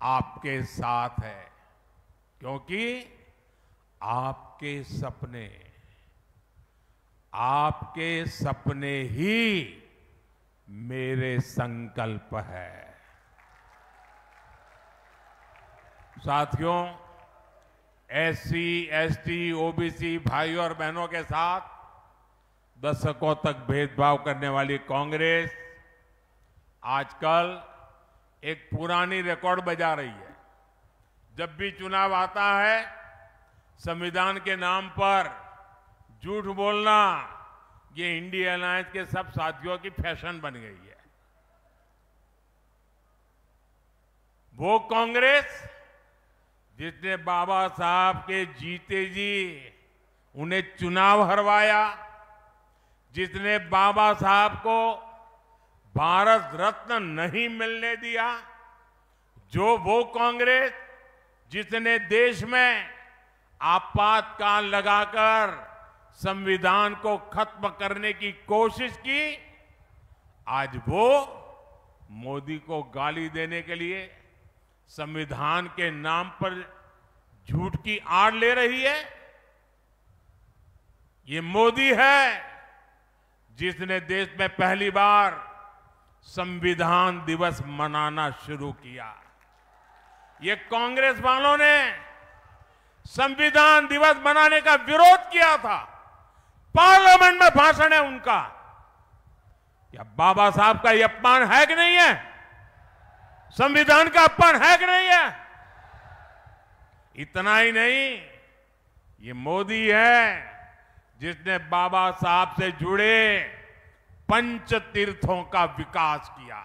आपके साथ है, क्योंकि आपके सपने ही मेरे संकल्प है। साथियों, एससी, एसटी, ओबीसी भाइयों और बहनों के साथ दशकों तक भेदभाव करने वाली कांग्रेस आजकल एक पुरानी रिकॉर्ड बजा रही है। जब भी चुनाव आता है, संविधान के नाम पर झूठ बोलना ये इंडिया अलायंस के सब साथियों की फैशन बन गई है। वो कांग्रेस जिसने बाबा साहब के जीते जी उन्हें चुनाव हरवाया, जिसने बाबा साहब को भारत रत्न नहीं मिलने दिया, जो वो कांग्रेस जिसने देश में आपातकाल लगाकर संविधान को खत्म करने की कोशिश की, आज वो मोदी को गाली देने के लिए संविधान के नाम पर झूठ की आड़ ले रही है। ये मोदी है जिसने देश में पहली बार संविधान दिवस मनाना शुरू किया। ये कांग्रेस वालों ने संविधान दिवस मनाने का विरोध किया था। पार्लियामेंट में भाषण है उनका। क्या बाबा साहब का ये अपमान है कि नहीं है? संविधान का अपमान है कि नहीं है? इतना ही नहीं, ये मोदी है जिसने बाबा साहब से जुड़े पंच तीर्थों का विकास किया।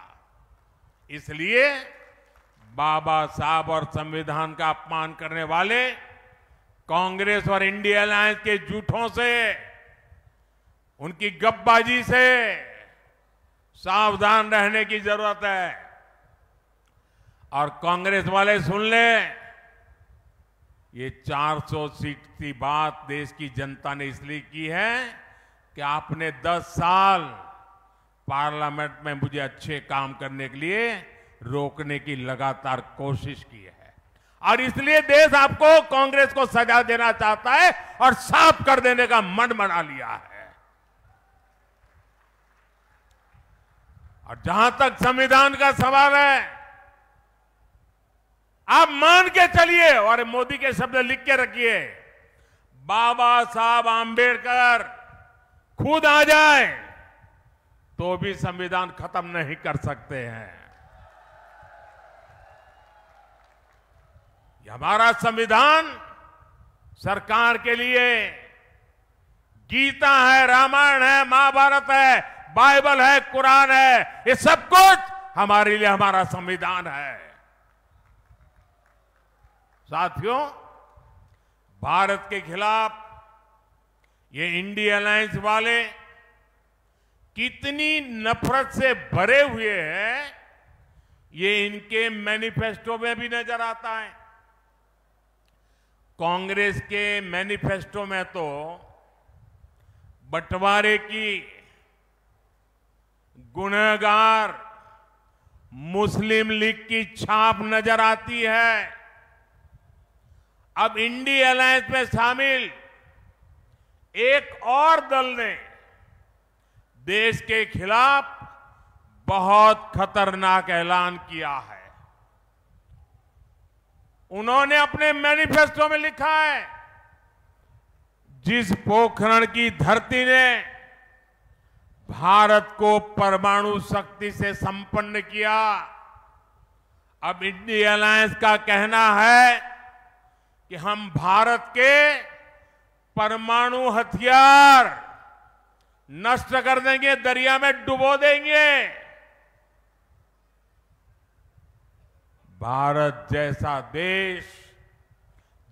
इसलिए बाबा साहब और संविधान का अपमान करने वाले कांग्रेस और इंडिया अलायंस के झूठों से, उनकी गपबाजी से सावधान रहने की जरूरत है। और कांग्रेस वाले सुन लें, ये 400 सीट की बात देश की जनता ने इसलिए की है कि आपने 10 साल पार्लियामेंट में मुझे अच्छे काम करने के लिए रोकने की लगातार कोशिश की है और इसलिए देश आपको कांग्रेस को सजा देना चाहता है और साफ कर देने का मन बना लिया है। और जहां तक संविधान का सवाल है, आप मान के चलिए और मोदी के शब्द लिख के रखिए, बाबा साहब आंबेडकर खुद आ जाए तो भी संविधान खत्म नहीं कर सकते हैं। ये हमारा संविधान सरकार के लिए गीता है, रामायण है, महाभारत है, बाइबल है, कुरान है, ये सब कुछ हमारे लिए हमारा संविधान है। साथियों, भारत के खिलाफ ये इंडिया अलायंस वाले कितनी नफरत से भरे हुए हैं, ये इनके मैनिफेस्टो में भी नजर आता है। कांग्रेस के मैनिफेस्टो में तो बंटवारे की गुनहगार मुस्लिम लीग की छाप नजर आती है। अब इंडिया अलायंस में शामिल एक और दल ने देश के खिलाफ बहुत खतरनाक ऐलान किया है। उन्होंने अपने मैनिफेस्टो में लिखा है, जिस पोखरण की धरती ने भारत को परमाणु शक्ति से संपन्न किया, अब इंडिया अलायंस का कहना है कि हम भारत के परमाणु हथियार नष्ट कर देंगे, दरिया में डुबो देंगे। भारत जैसा देश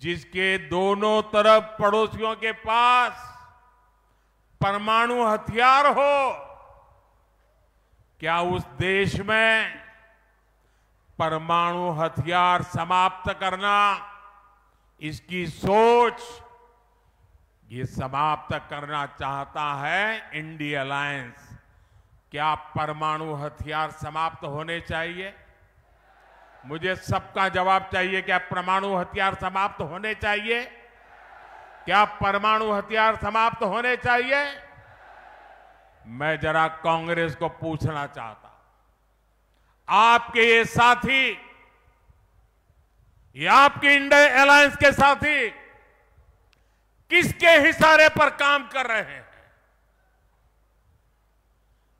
जिसके दोनों तरफ पड़ोसियों के पास परमाणु हथियार हो, क्या उस देश में परमाणु हथियार समाप्त करना, इसकी सोच ये समाप्त करना चाहता है इंडिया अलायंस? क्या परमाणु हथियार समाप्त होने चाहिए? मुझे सबका जवाब चाहिए। क्या परमाणु हथियार समाप्त होने चाहिए? क्या परमाणु हथियार समाप्त होने चाहिए? मैं जरा कांग्रेस को पूछना चाहता, आपके ये साथी, ये आपके इंडिया अलायंस के साथी किसके इशारे पर काम कर रहे हैं?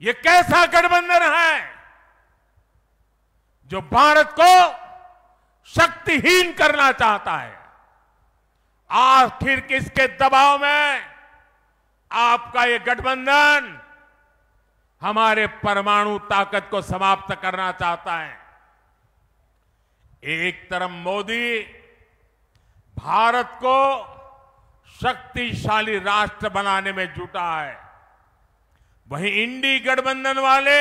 ये कैसा गठबंधन है जो भारत को शक्तिहीन करना चाहता है? आखिर किसके दबाव में आपका ये गठबंधन हमारे परमाणु ताकत को समाप्त करना चाहता है? एक तरफ मोदी भारत को शक्तिशाली राष्ट्र बनाने में जुटा है, वहीं इंडी गठबंधन वाले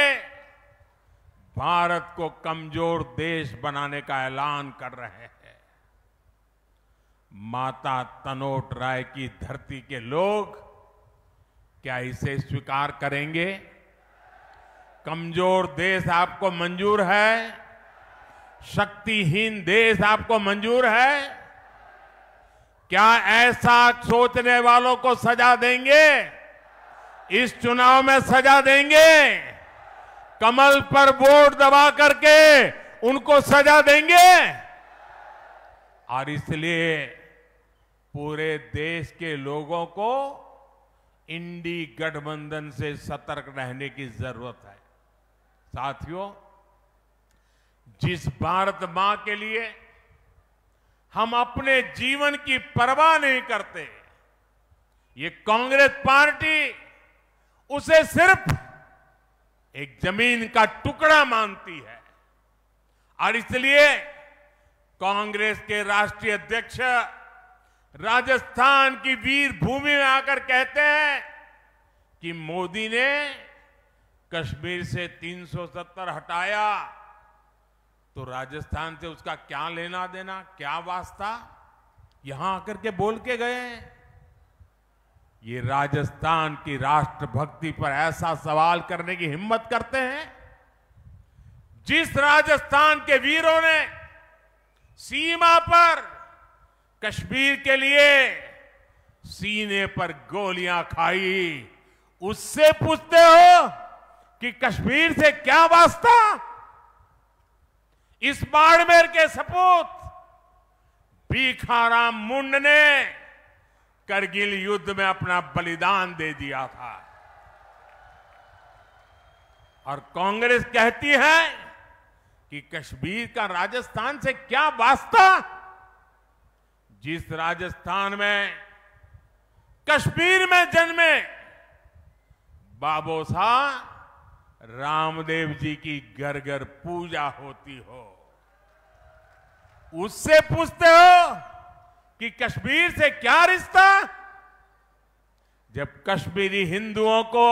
भारत को कमजोर देश बनाने का ऐलान कर रहे हैं। माता तनोट राय की धरती के लोग क्या इसे स्वीकार करेंगे? कमजोर देश आपको मंजूर है? शक्तिहीन देश आपको मंजूर है? क्या ऐसा सोचने वालों को सजा देंगे? इस चुनाव में सजा देंगे? कमल पर वोट दबा करके उनको सजा देंगे? और इसलिए पूरे देश के लोगों को इंडी गठबंधन से सतर्क रहने की जरूरत है। साथियों, जिस भारत मां के लिए हम अपने जीवन की परवाह नहीं करते, ये कांग्रेस पार्टी उसे सिर्फ एक जमीन का टुकड़ा मानती है। और इसलिए कांग्रेस के राष्ट्रीय अध्यक्ष राजस्थान की वीर भूमि में आकर कहते हैं कि मोदी ने कश्मीर से 370 हटाया तो राजस्थान से उसका क्या लेना देना, क्या वास्ता? यहां आकर के बोल के गए हैं। ये राजस्थान की राष्ट्रभक्ति पर ऐसा सवाल करने की हिम्मत करते हैं? जिस राजस्थान के वीरों ने सीमा पर कश्मीर के लिए सीने पर गोलियां खाई, उससे पूछते हो कि कश्मीर से क्या वास्ता? इस बाड़मेर के सपूत भीखाराम मुंड ने करगिल युद्ध में अपना बलिदान दे दिया था। और कांग्रेस कहती है कि कश्मीर का राजस्थान से क्या वास्ता? जिस राजस्थान में कश्मीर में जन्मे बाबोसा रामदेव जी की घर घर पूजा होती हो, उससे पूछते हो कि कश्मीर से क्या रिश्ता? जब कश्मीरी हिंदुओं को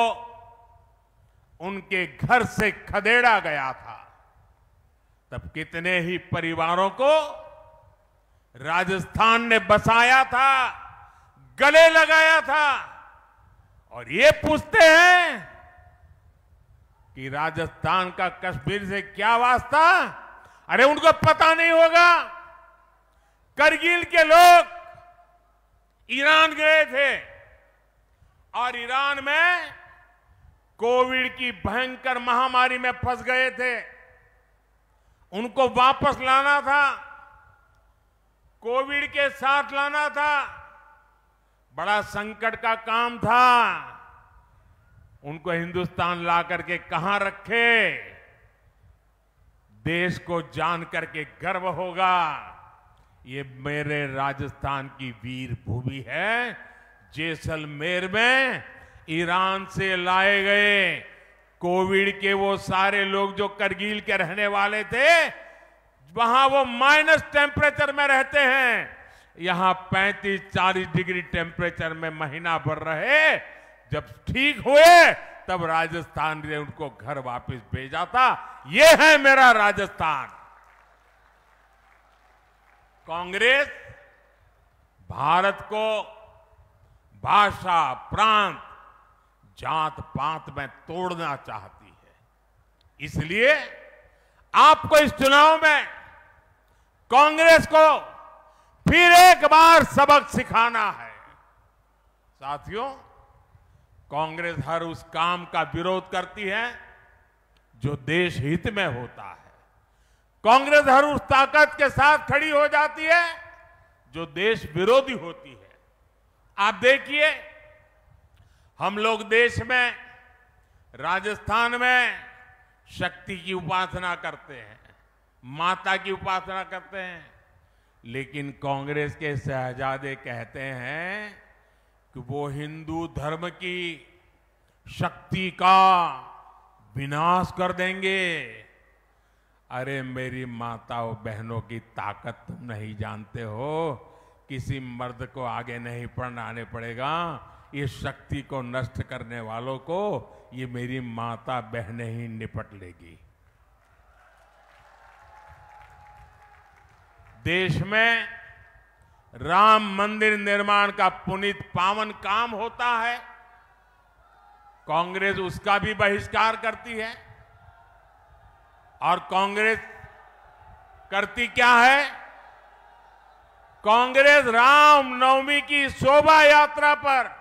उनके घर से खदेड़ा गया था, तब कितने ही परिवारों को राजस्थान ने बसाया था, गले लगाया था। और ये पूछते हैं कि राजस्थान का कश्मीर से क्या वास्ता? अरे उनको पता नहीं होगा, करगिल के लोग ईरान गए थे और ईरान में कोविड की भयंकर महामारी में फंस गए थे। उनको वापस लाना था, कोविड के साथ लाना था, बड़ा संकट का काम था। उनको हिंदुस्तान ला करके कहां रखे? देश को जान करके गर्व होगा, ये मेरे राजस्थान की वीर भूमि है। जैसलमेर में ईरान से लाए गए कोविड के वो सारे लोग जो करगिल के रहने वाले थे, वहां वो माइनस टेम्परेचर में रहते हैं, यहां 35-40 डिग्री टेम्परेचर में महीना भर रहे। जब ठीक हुए तब राजस्थान ने उनको घर वापस भेजा था। ये है मेरा राजस्थान। कांग्रेस भारत को भाषा, प्रांत, जात पात में तोड़ना चाहती है। इसलिए आपको इस चुनाव में कांग्रेस को फिर एक बार सबक सिखाना है। साथियों, कांग्रेस हर उस काम का विरोध करती है जो देश हित में होता है। कांग्रेस हर उस ताकत के साथ खड़ी हो जाती है जो देश विरोधी होती है। आप देखिए, हम लोग देश में, राजस्थान में शक्ति की उपासना करते हैं, माता की उपासना करते हैं, लेकिन कांग्रेस के शहजादे कहते हैं कि वो हिंदू धर्म की शक्ति का विनाश कर देंगे। अरे मेरी माताओं बहनों की ताकत तुम नहीं जानते हो। किसी मर्द को आगे नहीं बढ़ाने पड़ेगा। इस शक्ति को नष्ट करने वालों को ये मेरी माता बहनें ही निपट लेगी। देश में राम मंदिर निर्माण का पुनीत पावन काम होता है, कांग्रेस उसका भी बहिष्कार करती है। और कांग्रेस करती क्या है? कांग्रेस रामनवमी की शोभा यात्रा पर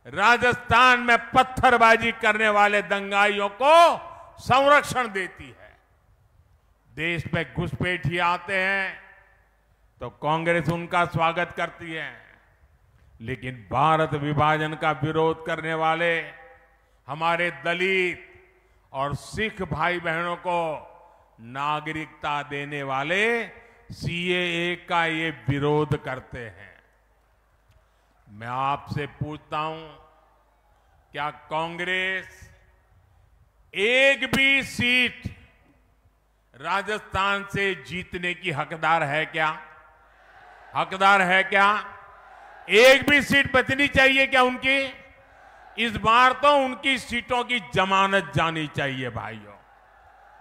राजस्थान में पत्थरबाजी करने वाले दंगाइयों को संरक्षण देती है। देश में घुसपैठिए आते हैं तो कांग्रेस उनका स्वागत करती है, लेकिन भारत विभाजन का विरोध करने वाले हमारे दलित और सिख भाई बहनों को नागरिकता देने वाले सीएए का ये विरोध करते हैं। मैं आपसे पूछता हूं, क्या कांग्रेस एक भी सीट राजस्थान से जीतने की हकदार है क्या? हकदार है क्या? एक भी सीट बचनी चाहिए क्या उनकी? इस बार तो उनकी सीटों की जमानत जानी चाहिए भाइयों।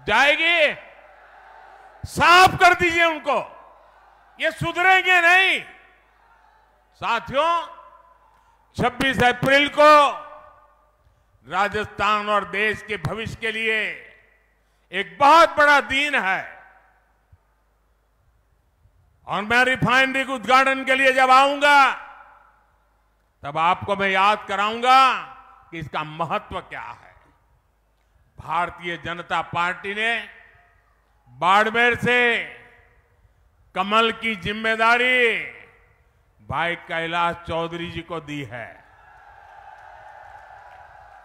जाएगी? साफ कर दीजिए उनको, ये सुधरेंगे नहीं। साथियों, 26 अप्रैल को राजस्थान और देश के भविष्य के लिए एक बहुत बड़ा दिन है। और मैं रिफाइनरी के उद्घाटन के लिए जब आऊंगा तब आपको मैं याद कराऊंगा कि इसका महत्व क्या है। भारतीय जनता पार्टी ने बाड़मेर से कमल की जिम्मेदारी भाई कैलाश चौधरी जी को दी है।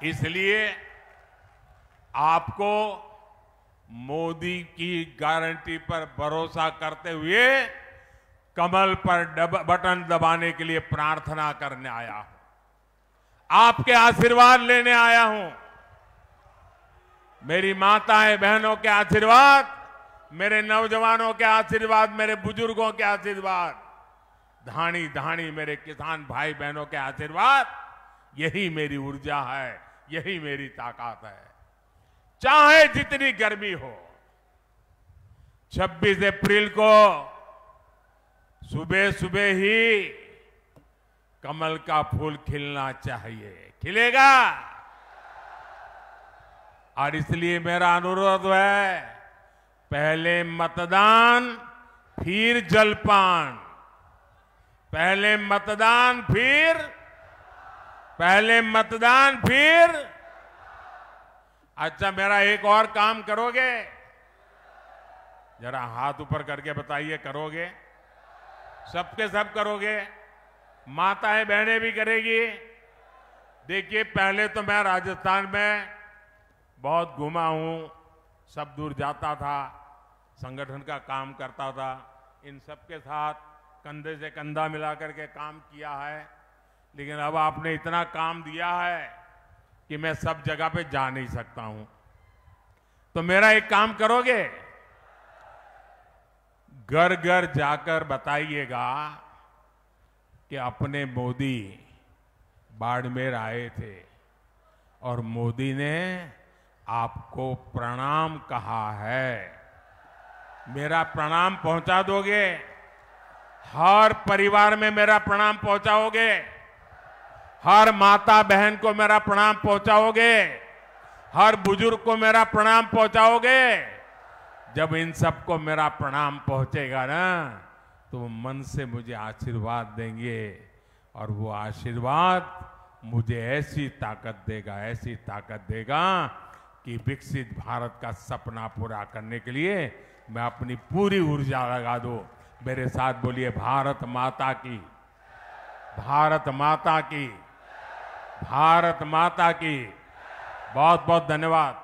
इसलिए आपको मोदी की गारंटी पर भरोसा करते हुए कमल पर बटन दबाने के लिए प्रार्थना करने आया हूं, आपके आशीर्वाद लेने आया हूं। मेरी माताएं बहनों के आशीर्वाद, मेरे नौजवानों के आशीर्वाद, मेरे बुजुर्गों के आशीर्वाद, धानी धानी मेरे किसान भाई बहनों के आशीर्वाद, यही मेरी ऊर्जा है, यही मेरी ताकत है। चाहे जितनी गर्मी हो, 26 अप्रैल को सुबह सुबह ही कमल का फूल खिलना चाहिए। खिलेगा? और इसलिए मेरा अनुरोध है, पहले मतदान फिर जलपान, पहले मतदान फिर अच्छा, मेरा एक और काम करोगे? जरा हाथ ऊपर करके बताइए, करोगे? सबके सब करोगे? माताएं बहनें भी करेगी? देखिए, पहले तो मैं राजस्थान में बहुत घूमा हूं, सब दूर जाता था, संगठन का काम करता था, इन सबके साथ कंधे से कंधा मिला करके काम किया है। लेकिन अब आपने इतना काम दिया है कि मैं सब जगह पे जा नहीं सकता हूं। तो मेरा एक काम करोगे? घर घर जाकर बताइएगा कि अपने मोदी बाड़मेर आए थे और मोदी ने आपको प्रणाम कहा है। मेरा प्रणाम पहुंचा दोगे? हर परिवार में मेरा प्रणाम पहुंचाओगे? हर माता बहन को मेरा प्रणाम पहुंचाओगे? हर बुजुर्ग को मेरा प्रणाम पहुंचाओगे? जब इन सबको मेरा प्रणाम पहुंचेगा ना, तो वो मन से मुझे आशीर्वाद देंगे और वो आशीर्वाद मुझे ऐसी ताकत देगा कि विकसित भारत का सपना पूरा करने के लिए मैं अपनी पूरी ऊर्जा लगा दूं। मेरे साथ बोलिए, भारत माता की, भारत माता की, भारत माता की। बहुत बहुत धन्यवाद।